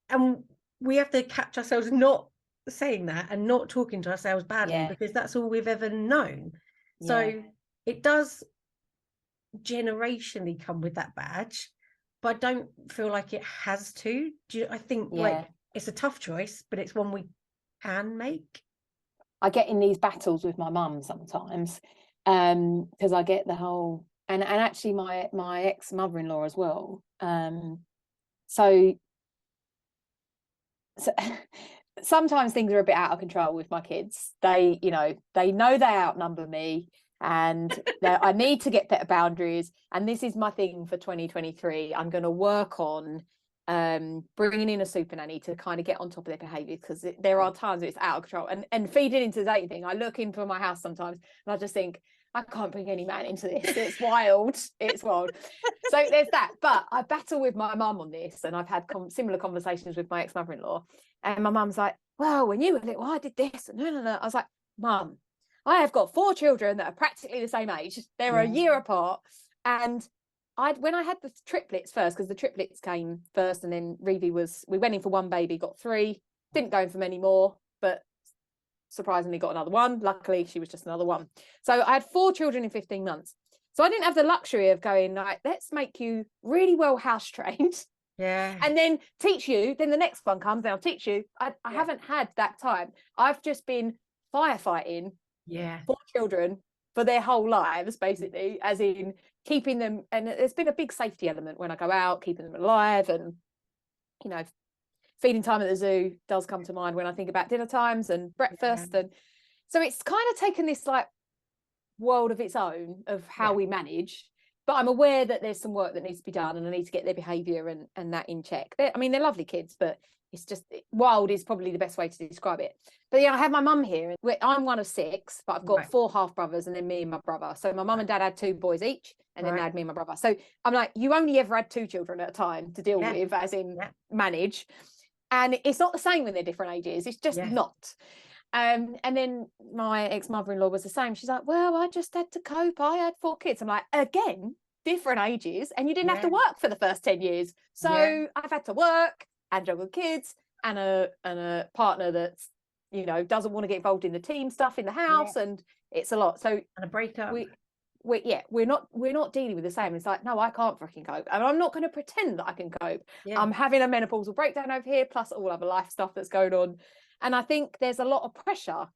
And we have to catch ourselves not saying that and not talking to ourselves badly, because that's all we've ever known. So it does generationally come with that badge, but I don't feel like it has to. I think like it's a tough choice, but it's one we can make. I get in these battles with my mum sometimes, because I get the whole, and actually my ex mother-in-law as well. So sometimes things are a bit out of control with my kids. They know they outnumber me, and I need to get better boundaries. And this is my thing for 2023. I'm going to work on bringing in a super nanny to kind of get on top of their behaviour, because there are times it's out of control. And feeding into the dating thing, I look into my house sometimes and I just think, I can't bring any man into this. It's wild. It's wild. So there's that. But I battle with my mum on this, and I've had similar conversations with my ex-mother-in-law. And my mum's like, well, when you were little, I did this. And no. I was like, Mum, I have got 4 children that are practically the same age. They're a year apart. And when I had the triplets first, because the triplets came first, and then we went in for 1 baby, got 3, didn't go in for many more, but surprisingly got another one. Luckily, she was just another one. So I had 4 children in 15 months. So I didn't have the luxury of going, like, let's make you really well house trained. And then teach you. Then the next one comes, then I'll teach you. I haven't had that time. I've just been firefighting 4 children for their whole lives, basically, as in keeping them. And there's been a big safety element when I go out, keeping them alive. And, you know, feeding time at the zoo does come to mind when I think about dinner times and breakfast. And so it's kind of taken this like world of its own of how we manage. But I'm aware that there's some work that needs to be done, and I need to get their behaviour and that in check. I mean, they're lovely kids, but it's just, wild is probably the best way to describe it. But I have my mum here. I'm one of 6, but I've got 4 half brothers, and then me and my brother. So my mum and dad had 2 boys each, and then they had me and my brother. So I'm like, you only ever had 2 children at a time to deal with, as in manage. And it's not the same when they're different ages. It's just not. And then my ex-mother-in-law was the same. She's like, well, I just had to cope. I had 4 kids. I'm like, again, different ages, and you didn't have to work for the first 10 years. So I've had to work and juggle kids and a partner that's, you know, doesn't want to get involved in the team stuff in the house, and it's a lot. So and a breakup. We're not dealing with the same. It's like, no, I can't freaking cope, and I'm not going to pretend that I can cope. I'm having a menopausal breakdown over here, plus all other life stuff that's going on. And I think there's a lot of pressure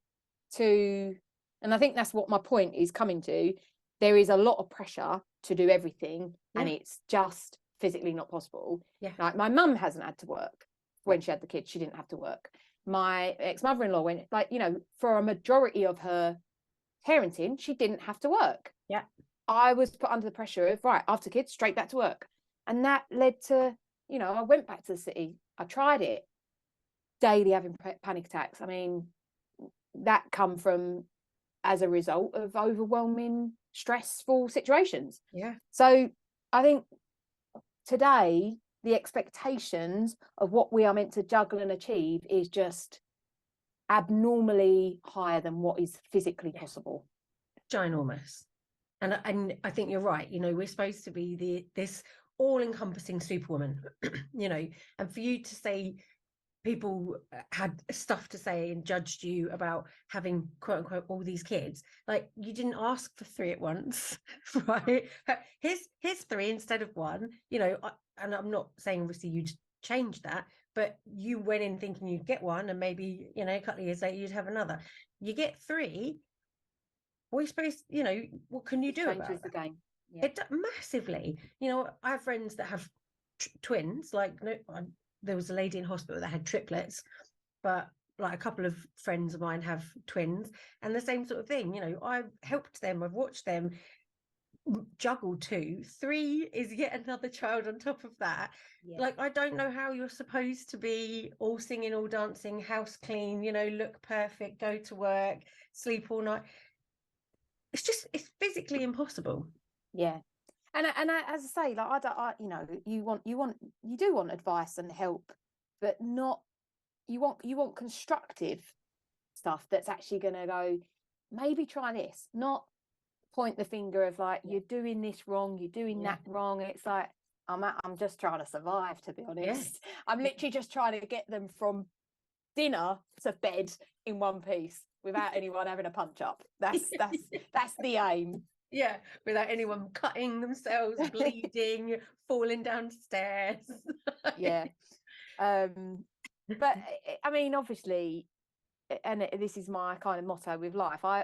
and I think that's what my point is coming to. There is a lot of pressure to do everything, and it's just physically not possible. Like, my mum hasn't had to work when she had the kids. She didn't have to work. My ex-mother-in-law went, like, you know, for a majority of her parenting, she didn't have to work. I was put under the pressure of, right, after kids, straight back to work. And that led to, you know, I went back to the city. I tried it. Daily having panic attacks. I mean, that come from as a result of overwhelming, stressful situations. So I think today the expectations of what we are meant to juggle and achieve is just abnormally higher than what is physically possible. Ginormous. And I think you're right. You know, we're supposed to be this all-encompassing superwoman, you know, and for you to say people had stuff to say and judged you about having quote unquote all these kids, like you didn't ask for 3 at once, right? Here's 3 instead of 1, you know. And I'm not saying obviously you'd change that, but you went in thinking you'd get 1 and maybe, you know, a couple of years later you'd have another. You get 3. We're supposed, you know, what can you do about Changes that? the game. Yeah. It massively. You know, I have friends that have twins. Like, no, there was a lady in hospital that had triplets, but like a couple of friends of mine have twins, and the same sort of thing. You know, I've helped them. I've watched them juggle 2. 3 is yet another child on top of that. Yeah. Like, I don't know how you're supposed to be all singing, all dancing, house clean, you know, look perfect, go to work, sleep all night. It's physically impossible. Yeah. And as I say, like you know, you do want advice and help, but not, you want constructive stuff that's actually going to go, maybe try this, not point the finger of like, you're doing this wrong, you're doing that wrong. It's like, I'm just trying to survive, to be honest. I'm literally just trying to get them from dinner to bed in one piece without anyone having a punch up. That's the aim. Yeah, without anyone cutting themselves, bleeding, falling downstairs. Yeah. But I mean, obviously, and this is my kind of motto with life. I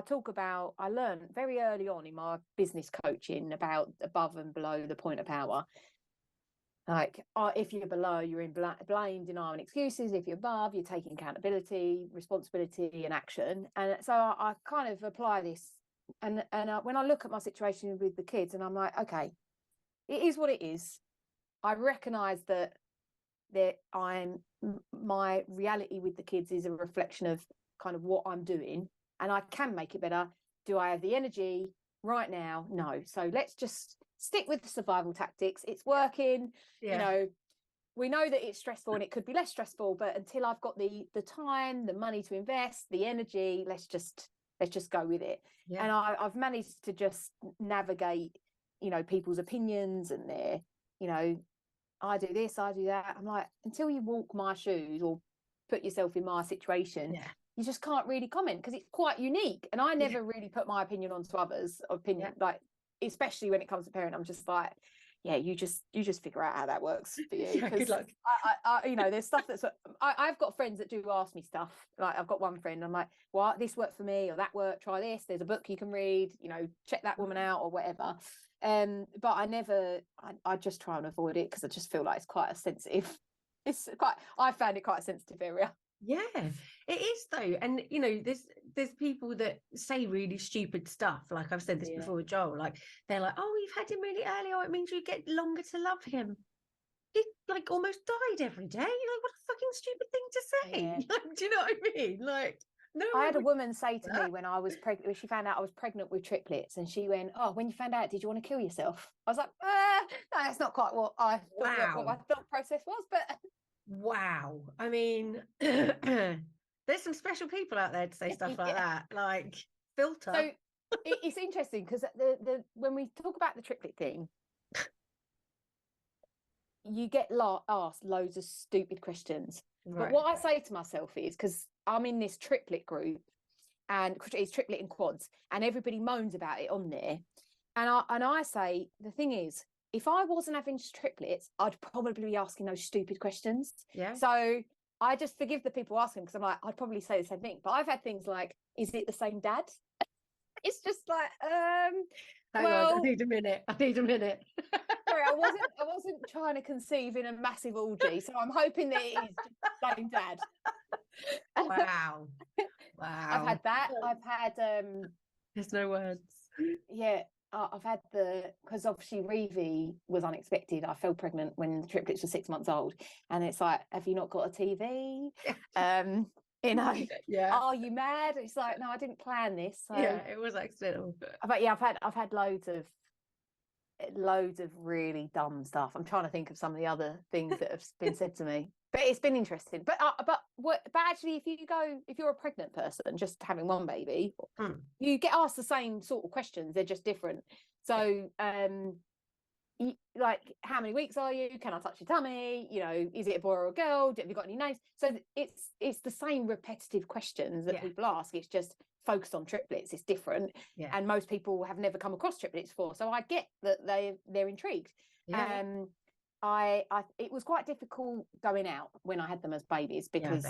talk about, I learned very early on in my business coaching about above and below the point of power. Like, if you're below, you're in blame, denial, and excuses. If you're above, you're taking accountability, responsibility, and action. And so I kind of apply this. And when I look at my situation with the kids, and I'm like, okay, it is what it is. I recognise that my reality with the kids is a reflection of kind of what I'm doing, and I can make it better. Do I have the energy right now? No. So let's just stick with the survival tactics. It's working. You know, we know that it's stressful and it could be less stressful, but until I've got the time, the money to invest, the energy, let's just go with it. And I've managed to just navigate, you know, people's opinions and their, you know, I do this, I do that. I'm like, until you walk my shoes or put yourself in my situation, you just can't really comment because it's quite unique. And I never really put my opinion onto others' opinion, like, especially when it comes to parent. I'm just like, yeah, you just figure out how that works for you. Good luck. I you know, there's stuff that's, I've got friends that do ask me stuff. Like, I've got one friend, I'm like, well, this worked for me, or that worked, try this. There's a book you can read, you know, check that woman out or whatever. But I just try and avoid it because I just feel like it's quite a sensitive, I found it quite a sensitive area. Yeah, it is though. And you know, there's people that say really stupid stuff. Like, I've said this before with Joel, like, they're like, oh, you've had him really early, oh, it means you get longer to love him. He like almost died every day. Like, what a fucking stupid thing to say. Like, do you know what I mean? Like, no, I had a woman say to me when I was pregnant, when she found out I was pregnant with triplets, and she went, oh, when you found out, did you want to kill yourself? I was like, no, that's not quite what I thought, what my thought process was. But wow, I mean, there's some special people out there to say stuff like that, like filter. So it's interesting because when we talk about the triplet thing, you get asked loads of stupid questions. But what I say to myself is, because I'm in this triplet group, and it's triplet and quads, and everybody moans about it on there, and I say, the thing is, if I wasn't having triplets, I'd probably be asking those stupid questions. So I just forgive the people asking, because I'm like, I'd probably say the same thing. But I've had things like, is it the same dad? It's just like, Hang on, I need a minute. Sorry, I wasn't trying to conceive in a massive orgy, so I'm hoping that it is just the same dad. Wow. I've had that. I've had there's no words. Yeah, I've had because obviously Reevie was unexpected. I fell pregnant when the triplets were 6 months old, and it's like, have you not got a TV? You know, are you mad? It's like, no, I didn't plan this. So. Yeah, it was accidental. But yeah, I've had loads of really dumb stuff. I'm trying to think of some of the other things that have been said to me, but it's been interesting. But but actually, if you're a pregnant person just having one baby, Mm. you get asked the same sort of questions. They're just different. So, like, how many weeks are you? Can I touch your tummy? You know, is it a boy or a girl? Have you got any names? So it's the same repetitive questions that people ask. It's just focused on triplets. It's different, and most people have never come across triplets before. So I get that they're intrigued. It was quite difficult going out when I had them as babies, because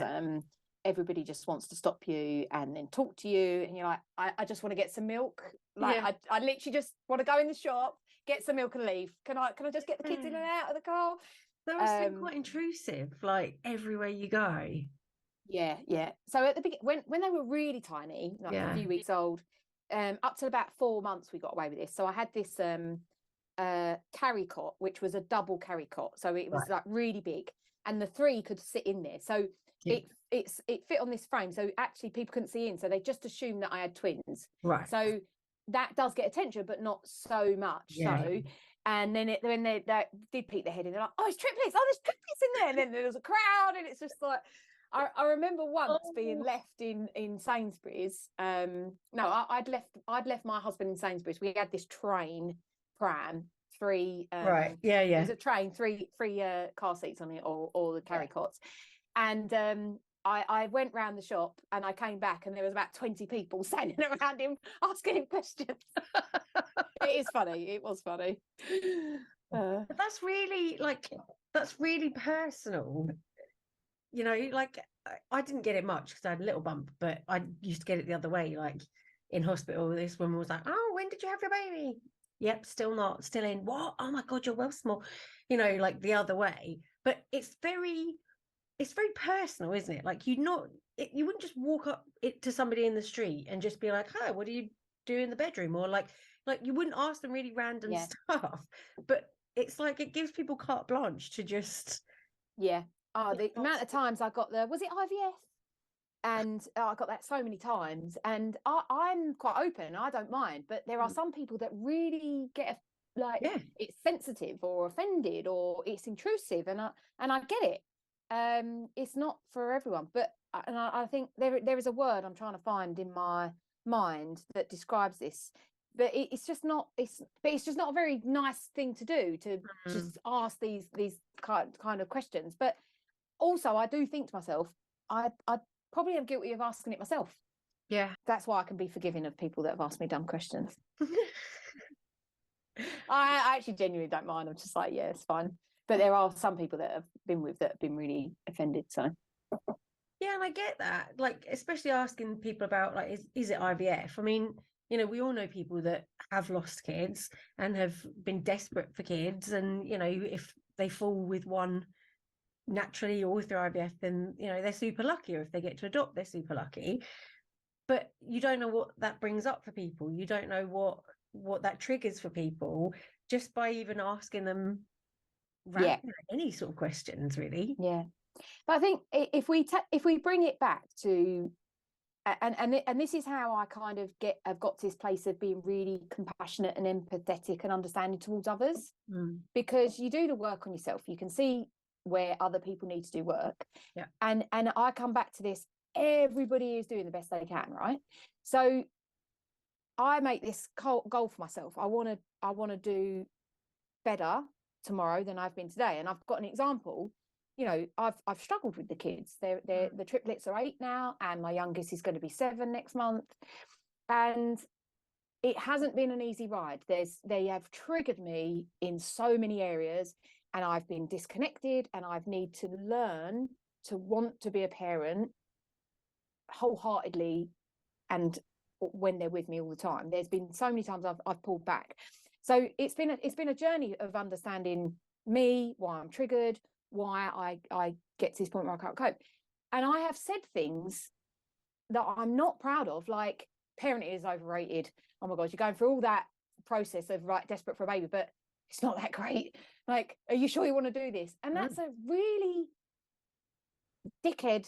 everybody just wants to stop you and then talk to you, and you're like, I just want to get some milk. Like, I literally just want to go in the shop, get some milk and leave. Can I just get the kids in and out of the car? That was so quite intrusive, like everywhere you go. So at the beginning, when they were really tiny, like a few weeks old, up to about 4 months, we got away with this. So I had this carry cot, which was a double carry cot, so it was like really big, and the 3 could sit in there. So it fit on this frame, so actually people couldn't see in, so they just assumed that I had twins. So that does get attention, but not so much. And then when they did peek their head in, they're like, oh, it's triplets, oh, there's triplets in there. And then there was a crowd, and it's just like, I remember once being left in Sainsbury's. I'd left my husband in Sainsbury's. We had this pram, 3 it was a train, three car seats on it, or the carry cots, and I went round the shop, and I came back, and there was about 20 people standing around him asking him questions. It was funny. But that's really personal, you know. Like, I didn't get it much because I had a little bump, but I used to get it the other way. Like in hospital, this woman was like, oh, when did you have your baby? Yep, still in. What? Oh my God, you're well small. You know, like the other way. But it's very personal, isn't it? Like, you wouldn't just walk up to somebody in the street and just be like, hi, what do you do in the bedroom? Or like you wouldn't ask them really random stuff. But it's like, it gives people carte blanche to just the amount of times I got was it IVF? And I got that so many times, and I'm quite open. I don't mind, but there are some people that really get it's sensitive or offended, or it's intrusive, and I get it. It's not for everyone, but I think there is a word I'm trying to find in my mind that describes this. But it's just not a very nice thing to do, to just ask these kind of questions. But also, I do think to myself, I probably am guilty of asking it myself. That's why I can be forgiving of people that have asked me dumb questions. I actually genuinely don't mind. I'm just like, it's fine. But there are some people that I've been with that have been really offended. So and I get that. Like, especially asking people about, like, is it IVF? I mean, you know, we all know people that have lost kids and have been desperate for kids, and you know, if they fall with one naturally or through IVF, then you know, they're super lucky, or if they get to adopt, they're super lucky. But you don't know what that brings up for people. You don't know what that triggers for people just by even asking them any sort of questions, really. But I think if we bring it back to, and this is how I kind of have got to this place of being really compassionate and empathetic and understanding towards others, because you do the work on yourself, you can see where other people need to do work, and I come back to this, everybody is doing the best they can, right? So I make this goal for myself. I want to do better tomorrow than I've been today, and I've got an example. You know, I've struggled with the kids. The triplets are 8 now, and my youngest is going to be 7 next month, and it hasn't been an easy ride. They have triggered me in so many areas, and I've been disconnected, and I've need to learn to want to be a parent wholeheartedly, and when they're with me all the time. There's been so many times I've pulled back. So it's been a journey of understanding me, why I'm triggered, why I get to this point where I can't cope. And I have said things that I'm not proud of, like, parenting is overrated. Oh my God, you're going through all that process of desperate for a baby, but it's not that great. Like, are you sure you want to do this? And that's a really dickhead,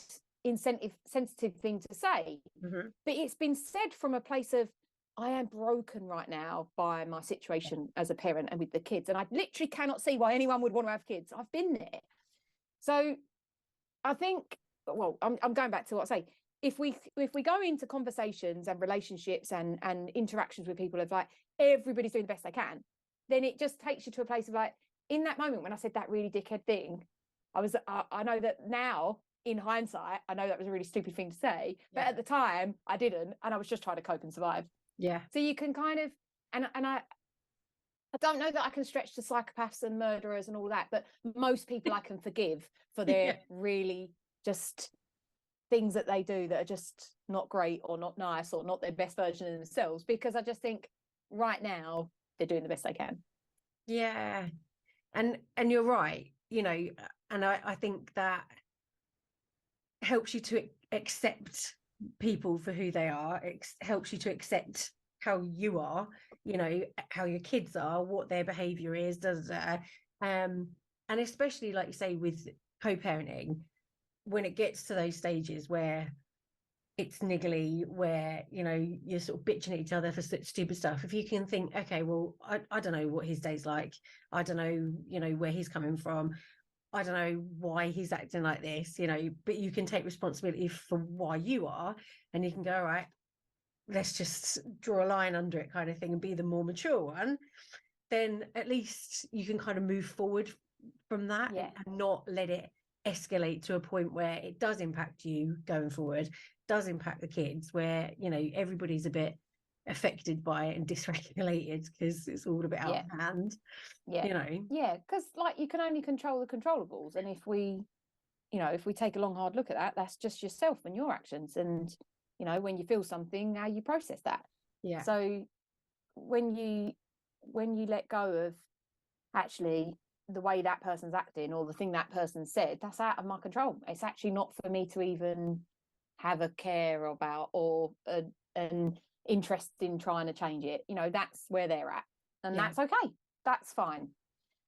sensitive thing to say. But it's been said from a place of, I am broken right now by my situation as a parent and with the kids, and I literally cannot see why anyone would want to have kids. I've been there. So I think well, I'm going back to what I say. If we go into conversations and relationships and interactions with people of like everybody's doing the best they can, then it just takes you to a place of like, in that moment when I said that really dickhead thing, I know that now in hindsight, I know that was a really stupid thing to say, but at the time I didn't, and I was just trying to cope and survive. Yeah. So you can kind of, and I don't know that I can stretch to psychopaths and murderers and all that, but most people I can forgive for their really just things that they do that are just not great or not nice or not their best version of themselves, because I just think right now they're doing the best they can. Yeah. And you're right, you know, and I think that helps you to accept people for who they are. It helps you to accept how you are, you know, how your kids are, what their behavior is, and especially like you say with co-parenting, when it gets to those stages where it's niggly, where, you know, you're sort of bitching at each other for such stupid stuff. If you can think, okay, well, I don't know what his day's like. I don't know, you know, where he's coming from. I don't know why he's acting like this, you know, but you can take responsibility for why you are, and you can go, all right, let's just draw a line under it kind of thing and be the more mature one. Then at least you can kind of move forward from that and not let it escalate to a point where it does impact you going forward, does impact the kids, where, you know, everybody's a bit affected by it and dysregulated because it's all a bit out of hand. You know. Because like you can only control the controllables, and if we take a long hard look at that, that's just yourself and your actions, and you know, when you feel something, how you process that. So when you let go of actually the way that person's acting or the thing that person said, that's out of my control. It's actually not for me to even have a care about or an interest in trying to change it. You know, that's where they're at, and that's okay. That's fine.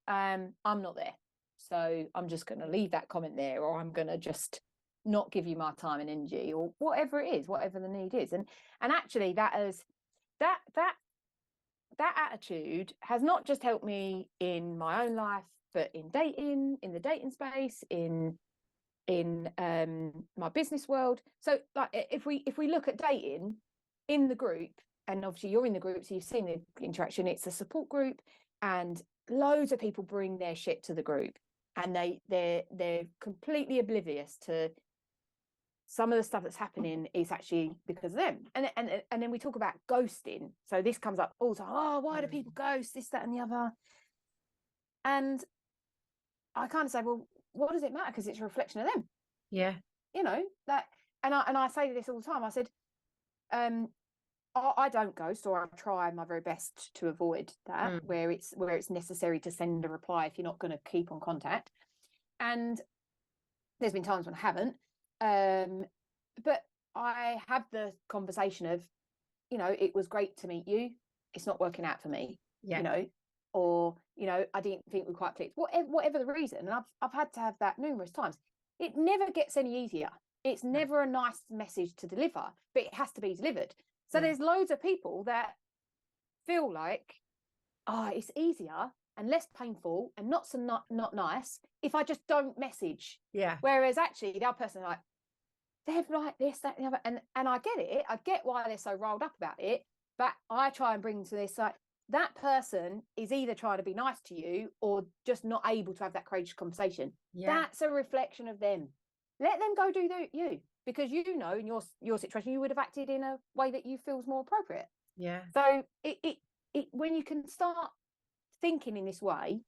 I'm not there, so I'm just going to leave that comment there, or I'm going to just not give you my time and energy, or whatever it is, whatever the need is. And actually, that attitude has not just helped me in my own life, but in dating, in the dating space, in my business world. So like if we look at dating in the group, and obviously you're in the group, so you've seen the interaction, it's a support group, and loads of people bring their shit to the group, and they're completely oblivious to some of the stuff that's happening is actually because of them. And then we talk about ghosting. So this comes up all the time. Oh, why do people ghost? This, that, and the other. And I kind of say, well, what does it matter? Because it's a reflection of them. Yeah. You know, that, and I say this all the time. I said, I don't ghost, or I try my very best to avoid that, where it's necessary to send a reply if you're not going to keep on contact. And there's been times when I haven't. But I have the conversation of, you know, it was great to meet you. It's not working out for me, you know, or, you know, I didn't think we quite clicked, whatever the reason. And I've had to have that numerous times. It never gets any easier. It's never a nice message to deliver, but it has to be delivered. So there's loads of people that feel like, oh, it's easier and less painful and not nice if I just don't message. Whereas actually the other person like, they're like this, that, and the other, and I get it. I get why they're so rolled up about it. But I try and bring to this like, that person is either trying to be nice to you or just not able to have that courageous conversation. That's a reflection of them. Let them go do you, because you know in your situation you would have acted in a way that you feel is more appropriate. So it when you can start thinking in this way,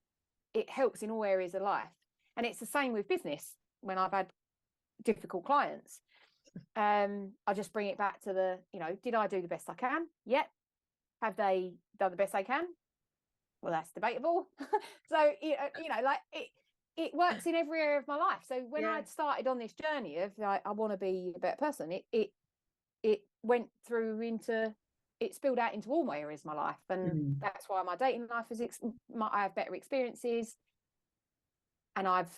it helps in all areas of life. And it's the same with business. When I've had difficult clients, I just bring it back to the, you know, did I do the best I can? Have they done the best they can? Well, that's debatable. So you know, like it works in every area of my life. So when I started on this journey of like, I want to be a better person, it went through into, it spilled out into all my areas of my life. And that's why my dating life is I have better experiences, and I've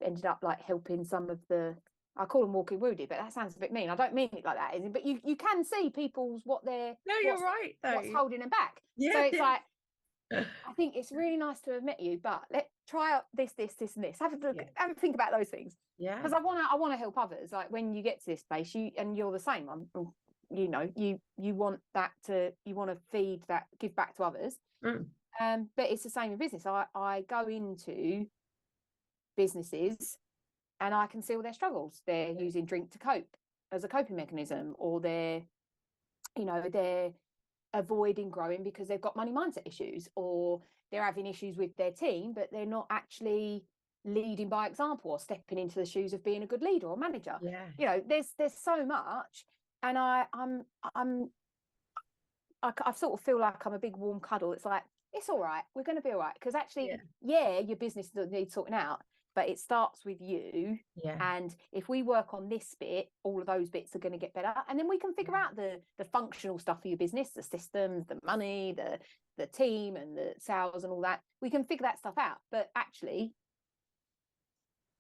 ended up like helping some of the, I call them walking wounded, but that sounds a bit mean. I don't mean it like that, is it? But you can see people's you're right though. What's holding them back. So it's like, I think it's really nice to have met you, but let's try out this, and this. Have a look, have a think about those things. Yeah. Because I want to help others. Like when you get to this place, you're the same. You want to feed that, give back to others. But it's the same in business. I go into businesses and I can see all their struggles. They're using drink to cope as a coping mechanism, or they're avoiding growing because they've got money mindset issues, or they're having issues with their team, but they're not actually leading by example or stepping into the shoes of being a good leader or manager. There's so much, and I sort of feel like I'm a big warm cuddle. It's like, it's all right, we're going to be all right, because actually your business needs sorting out, but it starts with you. And if we work on this bit, all of those bits are going to get better, and then we can figure out the functional stuff for your business, the systems, the money, the team and the sales and all that. We can figure that stuff out, but actually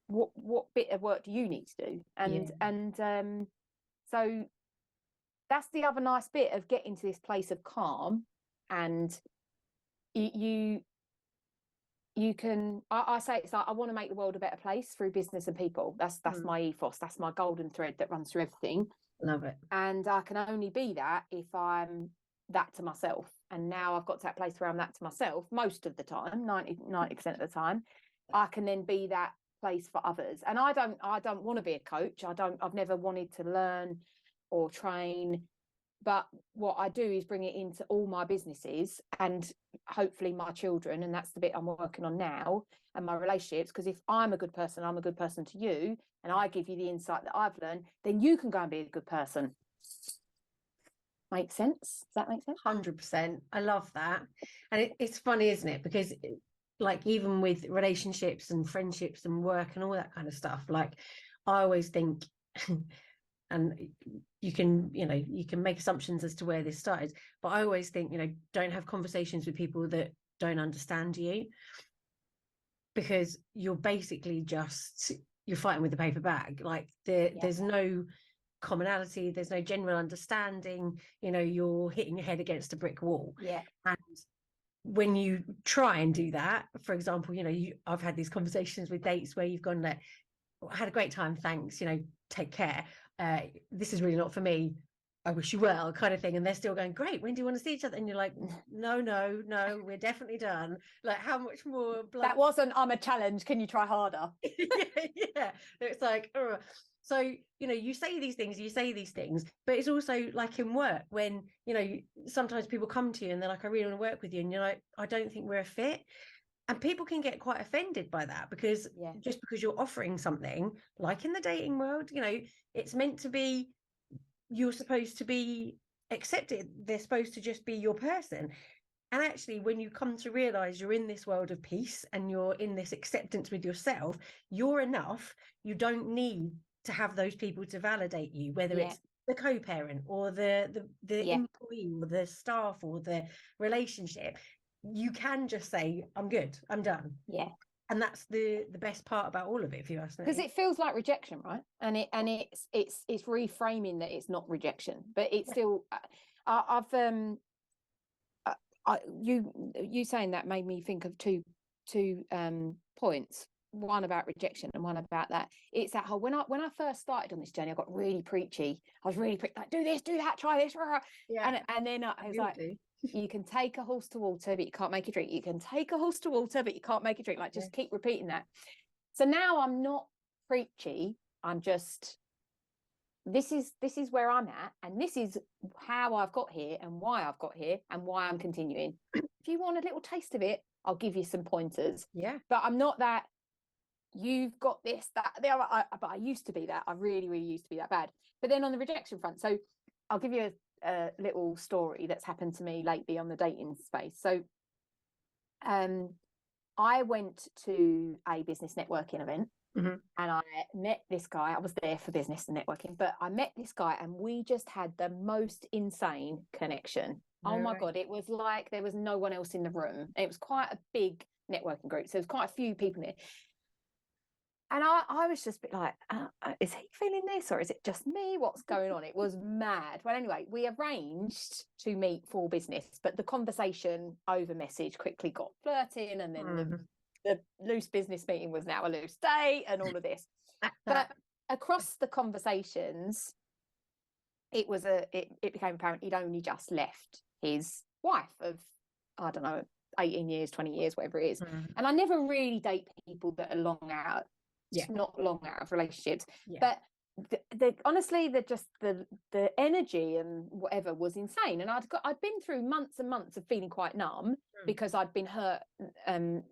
what bit of work do you need to do? And so that's the other nice bit of getting to this place of calm. And you can, I say, it's like, I want to make the world a better place through business and people. That's my ethos. That's my golden thread that runs through everything. Love it. And I can only be that if I'm that to myself. And now I've got to that place where I'm that to myself most of the time, 90% of the time. I can then be that place for others. And I don't want to be a coach. I've never wanted to learn or train. But what I do is bring it into all my businesses and hopefully my children. And that's the bit I'm working on now, and my relationships. Because if I'm a good person, I'm a good person to you, and I give you the insight that I've learned, then you can go and be a good person. Make sense? Does that make sense? 100%. I love that. And it's funny, isn't it? Because like, even with relationships and friendships and work and all that kind of stuff, like, I always think, and you can make assumptions as to where this started, but I always think, don't have conversations with people that don't understand you, because you're basically you're fighting with a paper bag. Like, there's no commonality, there's no general understanding, you're hitting your head against a brick wall. And when you try and do that, for example, I've had these conversations with dates where you've gone like, I had a great time, thanks, take care, this is really not for me, I wish you well, kind of thing. And they're still going, great, when do you want to see each other? And you're like, no, we're definitely done. Like, how much more that wasn't, I'm a challenge, can you try harder? yeah. It's like, so you say these things, but it's also like in work, when sometimes people come to you and they're like, I really want to work with you, and you're like, I don't think we're a fit. And people can get quite offended by that, because just because you're offering something, like in the dating world, it's meant to be, you're supposed to be accepted. They're supposed to just be your person. And actually, when you come to realize you're in this world of peace and you're in this acceptance with yourself, you're enough. You don't need to have those people to validate you, whether it's the co-parent or the employee or the staff or the relationship. You can just say, I'm good, I'm done. And that's the best part about all of it, if you ask me. Because it feels like rejection, right? And it's reframing that it's not rejection, but it's still. You saying that made me think of two points. One about rejection and one about that. It's that whole, when I first started on this journey, I got really preachy. I was really like, do this, do that, try this. And then I was like, you can take a horse to water, but you can't make it drink. You can take a horse to water, but you can't make it drink. Like, just keep repeating that. So now I'm not preachy. I'm just, this is where I'm at, and this is how I've got here and why I've got here and why I'm continuing. If you want a little taste of it, I'll give you some pointers. But I'm not that, you've got this, that, the other. But I used to be that. I really, really used to be that bad. But then on the rejection front, so I'll give you a little story that's happened to me lately on the dating space. So I went to a business networking event, and I met this guy. I was there for business and networking, but I met this guy and we just had the most insane connection. Oh my God, it was like there was no one else in the room. It was quite a big networking group, so there's quite a few people there. And I was just a bit like, is he feeling this or is it just me? What's going on? It was mad. Well, anyway, we arranged to meet for business, but the conversation over message quickly got flirting, and then the loose business meeting was now a loose date and all of this. But across the conversations, it became apparent he'd only just left his wife of, I don't know, 18 years, 20 years, whatever it is. And I never really date people that are not long out of relationships. But honestly, the energy and whatever was insane. And I'd been through months and months of feeling quite numb because I'd been hurt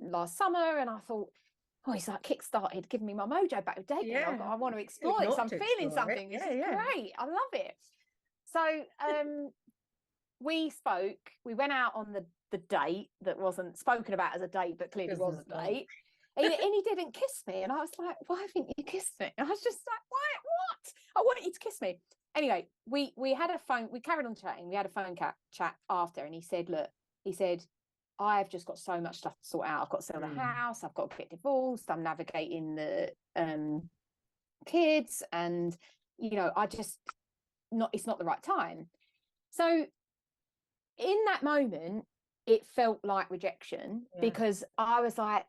last summer, and I thought, oh, he's like kickstarted, giving me my mojo back with dating. I want to explore this. I'm feeling something. This is great. I love it. So we spoke. We went out on the date that wasn't spoken about as a date, but clearly was a date. And he didn't kiss me. And I was like, why haven't you kissed me? And I was just like, why? What? I wanted you to kiss me. Anyway, we carried on chatting. We had a phone chat after. And he said, I've just got so much stuff to sort out. I've got to sell the house. I've got to get divorced. I'm navigating the kids. And, it's not the right time. So in that moment, it felt like rejection because I was like,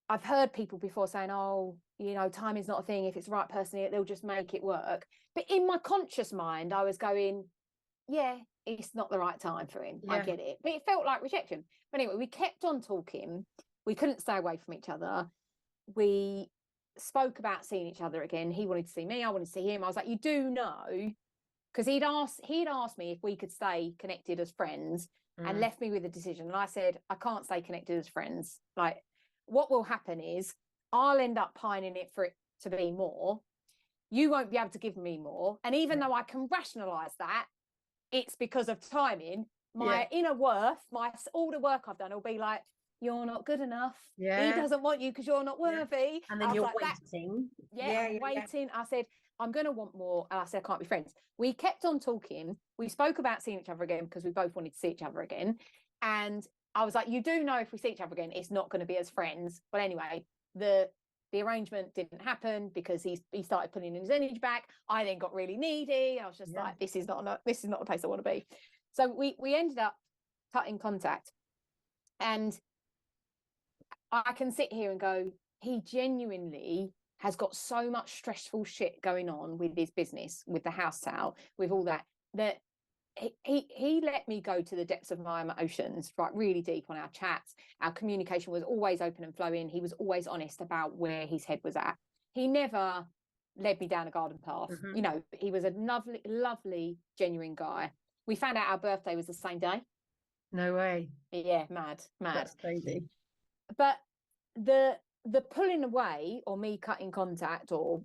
I've heard people before saying, oh, time is not a thing. If it's the right person, they'll just make it work. But in my conscious mind, I was going, yeah, it's not the right time for him. I get it. But it felt like rejection. But anyway, we kept on talking. We couldn't stay away from each other. We spoke about seeing each other again. He wanted to see me. I wanted to see him. I was like, you do know, because he'd asked me if we could stay connected as friends and left me with a decision. And I said, I can't stay connected as friends. Like, what will happen is I'll end up pining it for it to be more. You won't be able to give me more. And even though I can rationalize that, it's because of timing. My inner worth, all the work I've done will be like, you're not good enough. He doesn't want you because you're not worthy. And then you're waiting. I'm waiting. I said, I'm going to want more. And I said, I can't be friends. We kept on talking. We spoke about seeing each other again because we both wanted to see each other again. And I was like, you do know if we see each other again, it's not going to be as friends. But anyway, the arrangement didn't happen because he started putting his energy back. I then got really needy. I was just like, this is not the place I want to be. So we ended up cutting contact. And I can sit here and go, he genuinely has got so much stressful shit going on with his business, with the house sale, with all that he let me go to the depths of my emotions, right, really deep on our chats. Our communication was always open and flowing. He was always honest about where his head was at. He never led me down a garden path. He was a lovely, lovely, genuine guy. We found out our birthday was the same day. No way. Yeah, mad. That's crazy. But the pulling away or me cutting contact or,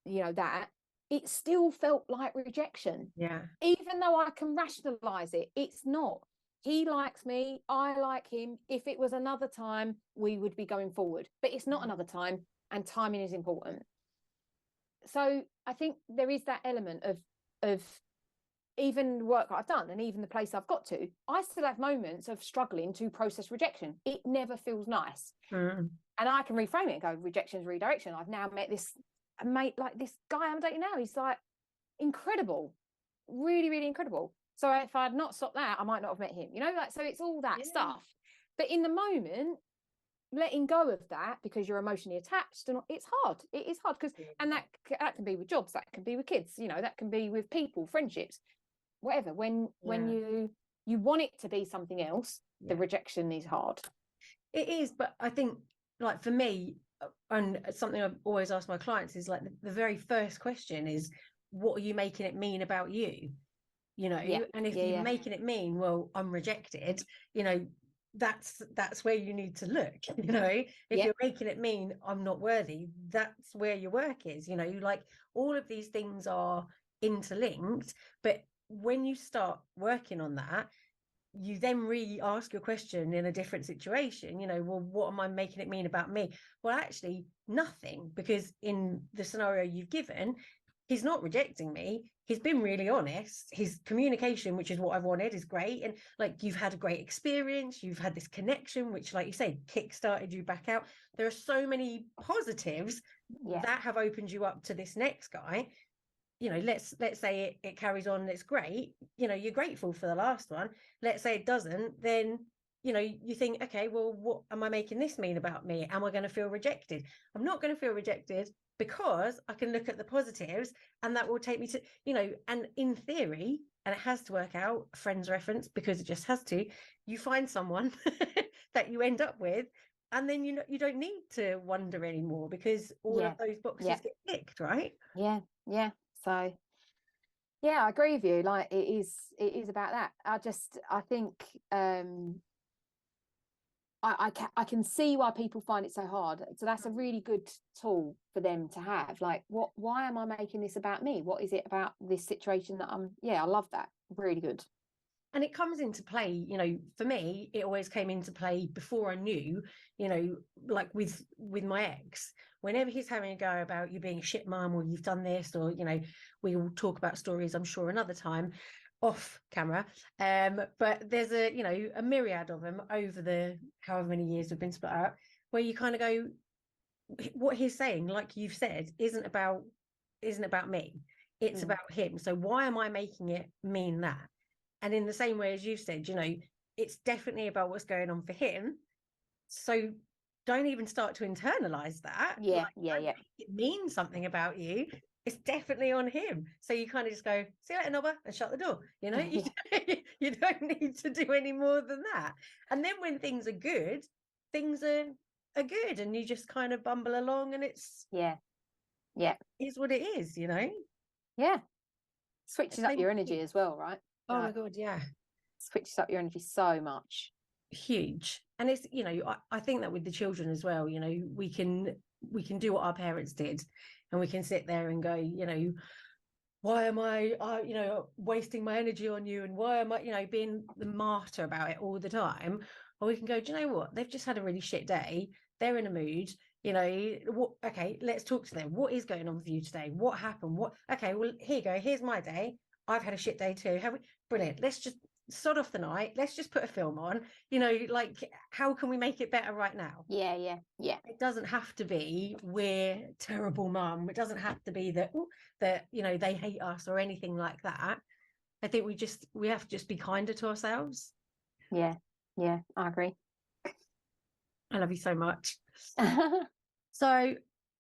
that, it still felt like rejection. Yeah. Even though I can rationalize it, it's not. He likes me. I like him. If it was another time, we would be going forward. But it's not another time, and timing is important. So I think there is that element of even the work that I've done and even the place I've got to, I still have moments of struggling to process rejection. It never feels nice. And I can reframe it and go, rejection is redirection. I've now met this mate, like this guy I'm dating now, he's like incredible, really, really incredible. So if I had not stopped that, I might not have met him, so it's all that stuff. But in the moment, letting go of that because you're emotionally attached, and it's hard. It is hard because, and that can be with jobs, that can be with kids, that can be with people, friendships, whatever. When you want it to be something else, the rejection is hard. It is, but I think, like, for me, and something I've always asked my clients is like the very first question is, what are you making it mean about you? And if you're making it mean, well, I'm rejected, that's where you need to look. If you're making it mean I'm not worthy, that's where your work is. Like, all of these things are interlinked, but when you start working on that, you then re-ask your question in a different situation. Well, what am I making it mean about me? Well, actually nothing, because in the scenario you've given, he's not rejecting me. He's been really honest. His communication, which is what I've wanted, is great. And like, you've had a great experience. You've had this connection, which, like you say, kick-started you back out. There are so many positives that have opened you up to this next guy. You know, let's say it carries on and it's great, you know, you're grateful for the last one. Let's say it doesn't, then, you know, you think, okay, well, what am I making this mean about me? Am I going to feel rejected? I'm not going to feel rejected, because I can look at the positives, and that will take me to, you know, and in theory, and it has to work out, friends reference, because it just has to, you find someone that you end up with, and then, you know, you don't need to wonder anymore, because all of those boxes get ticked, right? Yeah. So yeah, I agree with you. Like, it is about that. I think I can see why people find it so hard. So that's a really good tool for them to have. Like, why am I making this about me? What is it about this situation that I love that. Really good. And it comes into play, you know, for me, it always came into play before I knew, you know, like with my ex, whenever he's having a go about you being a shit mum, or you've done this, or, you know, we will talk about stories, I'm sure, another time off camera. But there's a myriad of them over the however many years we've been split up, where you kind of go, what he's saying, like you've said, isn't about me. It's about him. So why am I making it mean that? And in the same way as you said, you know, it's definitely about what's going on for him. So don't even start to internalize that. Yeah. It means something about you. It's definitely on him. So you kind of just go, see you later, Nobber, and shut the door. You know, you don't need to do any more than that. And then when things are good, things are good, and you just kind of bumble along, and it's is what it is, you know. Yeah. Switches up your energy as well, right? Oh my God, yeah. Switches up your energy so much. Huge. And it's, you know, I think that with the children as well, you know, we can do what our parents did, and we can sit there and go, you know, why am I you know, wasting my energy on you, and why am I, you know, being the martyr about it all the time? Or we can go, do you know what, they've just had a really shit day, they're in a mood, you know, okay, let's talk to them. What is going on with you today? What happened? Okay, well, here you go, here's my day. I've had a shit day too. Brilliant. Let's just sod off the night. Let's just put a film on. You know, like, how can we make it better right now? Yeah. It doesn't have to be we're terrible mum. It doesn't have to be that you know, they hate us or anything like that. I think we have to just be kinder to ourselves. Yeah, I agree. I love you so much. So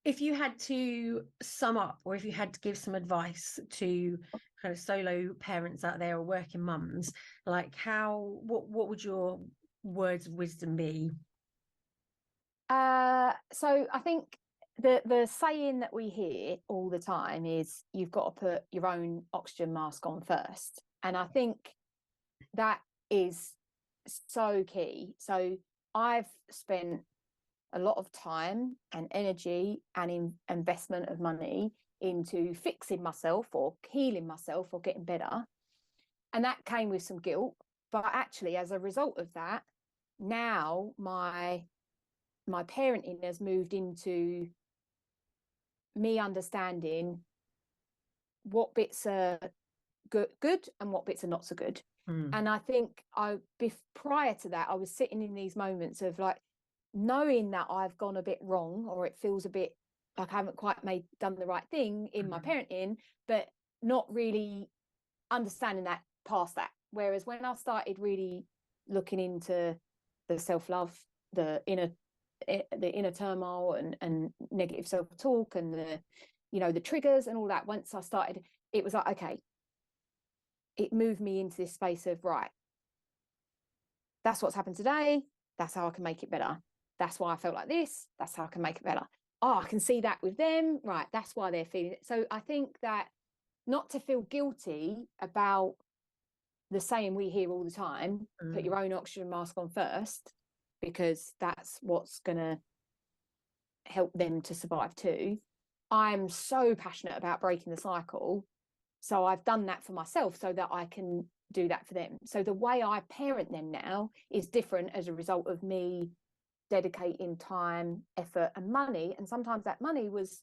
if you had to sum up, or if you had to give some advice to kind of solo parents out there, or working mums, like what would your words of wisdom be? So I think the saying that we hear all the time is, you've got to put your own oxygen mask on first. And I think that is so key. So I've spent a lot of time and energy and investment of money into fixing myself, or healing myself, or getting better. And that came with some guilt. But actually, as a result of that, now my parenting has moved into me understanding what bits are good and what bits are not so good. And I think prior to that, I was sitting in these moments of like, knowing that I've gone a bit wrong, or it feels a bit like I haven't quite done the right thing in my parenting, but not really understanding that past that. Whereas when I started really looking into the self-love, the inner turmoil and negative self-talk, and the triggers and all that, once I started, it was like, okay, it moved me into this space of, right, that's what's happened today, that's how I can make it better. That's why I felt like this, that's how I can make it better. Oh, I can see that with them, right, that's why they're feeling it. So I think that not to feel guilty about the saying we hear all the time, put your own oxygen mask on first, because that's what's going to help them to survive too. I'm so passionate about breaking the cycle. So I've done that for myself so that I can do that for them. So the way I parent them now is different as a result of me dedicating time, effort, and money. And sometimes that money was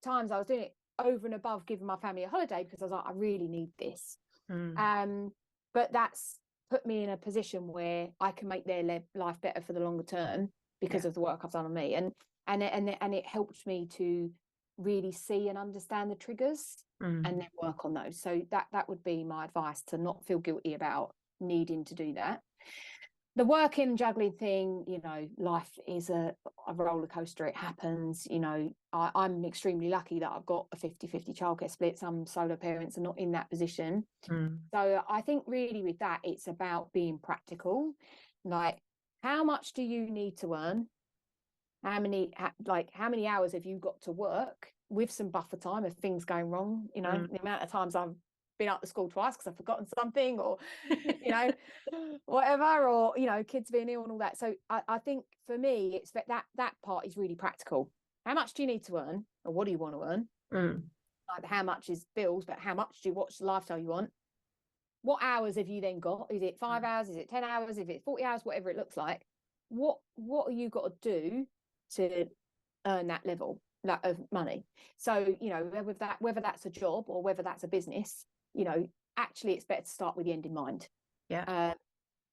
times I was doing it over and above giving my family a holiday, because I was like, I really need this. But that's put me in a position where I can make their life better for the longer term because of the work I've done on me. And and it helped me to really see and understand the triggers and then work on those. So that would be my advice, to not feel guilty about needing to do that. The working and juggling thing, you know, life is a roller coaster. It happens. You know, I'm extremely lucky that I've got a 50-50 childcare split. Some solo parents are not in that position. So I think really with that, it's about being practical. Like, how much do you need to earn? How many hours have you got to work with some buffer time if things going wrong? You know, the amount of times I've been up to school twice because I've forgotten something, or you know, whatever, or you know, kids being ill and all that. So I think for me, it's that part is really practical. How much do you need to earn, or what do you want to earn? Like, how much is bills, but how much do you watch the lifestyle you want? What hours have you then got? Is it 5 hours? Is it 10 hours? If it's 40 hours, whatever it looks like, what have you got to do to earn that level of money? So, you know, whether that's a job or whether that's a business, you know, actually it's better to start with the end in mind. And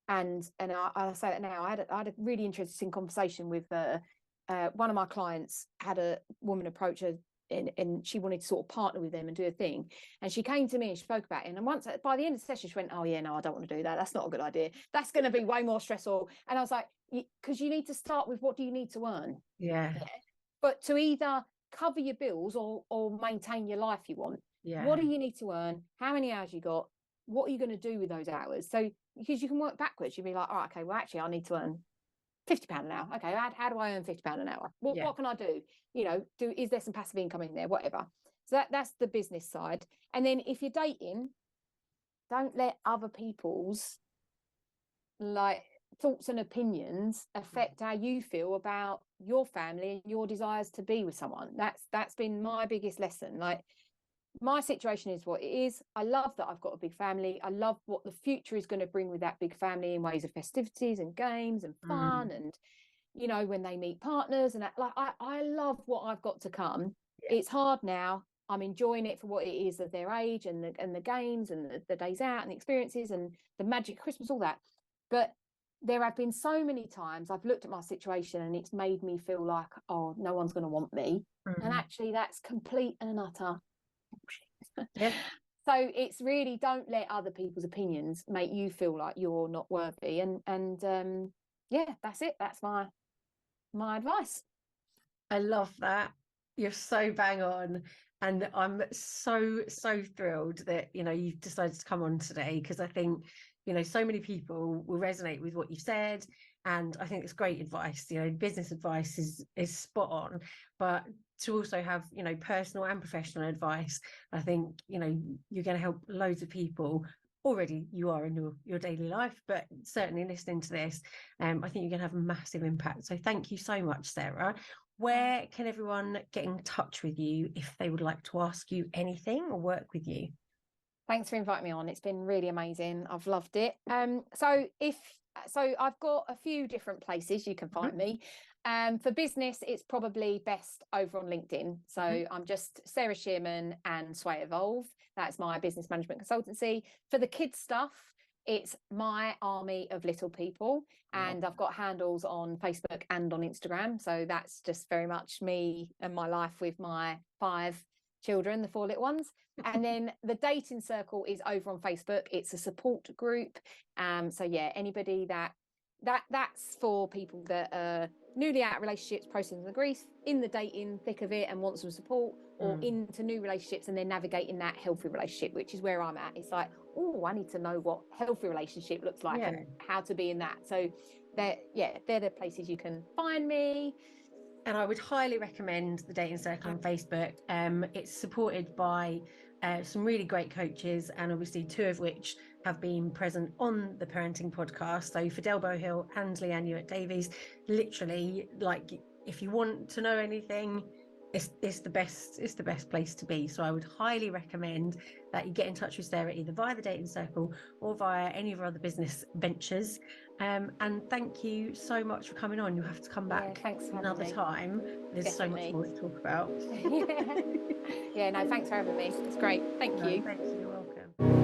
I say that now. I had a really interesting conversation with one of my clients. Had a woman approach her, and she wanted to sort of partner with them and do a thing. And she came to me and she spoke about it. And once, by the end of the session, she went, "Oh yeah, no, I don't want to do that. That's not a good idea. That's going to be way more stressful." And I was like, because you need to start with, what do you need to earn? Yeah. But to either cover your bills or maintain your life you want, what do you need to earn? How many hours you got? What are you going to do with those hours? So, because you can work backwards, you'd be like, "Oh, okay, well, actually, I need to earn £50 an hour. Okay, how do I earn £50 an hour? What can I do? You know, is there some passive income in there? Whatever." So that's the business side. And then if you're dating, don't let other people's like thoughts and opinions affect how you feel about your family and your desires to be with someone. That's been my biggest lesson. Like, my situation is what it is. I love that I've got a big family. I love what the future is going to bring with that big family in ways of festivities and games and fun, and you know, when they meet partners and that, like, I love what I've got to come. It's hard now. I'm enjoying it for what it is of their age, and the games and the days out and the experiences and the magic Christmas, all that. But there have been so many times I've looked at my situation and it's made me feel like, oh, no one's going to want me. And actually that's complete and utter bullshit. So it's really, don't let other people's opinions make you feel like you're not worthy. And yeah, that's it. That's my advice. I love that. You're so bang on. And I'm so thrilled that, you know, you've decided to come on today, because I think, you know, so many people will resonate with what you've said. And I think it's great advice. You know, business advice is spot on, but to also have, you know, personal and professional advice, I think, you know, you're going to help loads of people. Already you are in your daily life, but certainly listening to this, I think you're going to have a massive impact. So thank you so much, Sarah. Where can everyone get in touch with you if they would like to ask you anything or work with you? Thanks for inviting me on. It's been really amazing. I've loved it. So I've got a few different places you can find me. For business, it's probably best over on LinkedIn. So I'm just Sarah Shearman and Sway Evolve. That's my business management consultancy. For the kids stuff, it's My Army of Little People. And I've got handles on Facebook and on Instagram. So that's just very much me and my life with my 5 children, the 4 little ones. And then the dating circle is over on Facebook. It's a support group. So yeah, anybody that's for people that are newly out of relationships, processing the grief, in the dating thick of it and want some support, or into new relationships and they're navigating that healthy relationship, which is where I'm at. It's like, oh, I need to know what healthy relationship looks like and how to be in that. So they're the places you can find me. And I would highly recommend the Dating Circle on Facebook. It's supported by some really great coaches, and obviously 2 of which have been present on the parenting podcast. So Fidel Bohill and Leanne Hewitt-Davies. Literally, like, if you want to know anything, it's the best place to be. So I would highly recommend that you get in touch with Sarah either via the Dating Circle or via any of our other business ventures. And thank you so much for coming on. You'll have to come back another time. There's Definitely so much more to talk about. No, thanks for having me. It's great. Thank you. Thank you. You're welcome.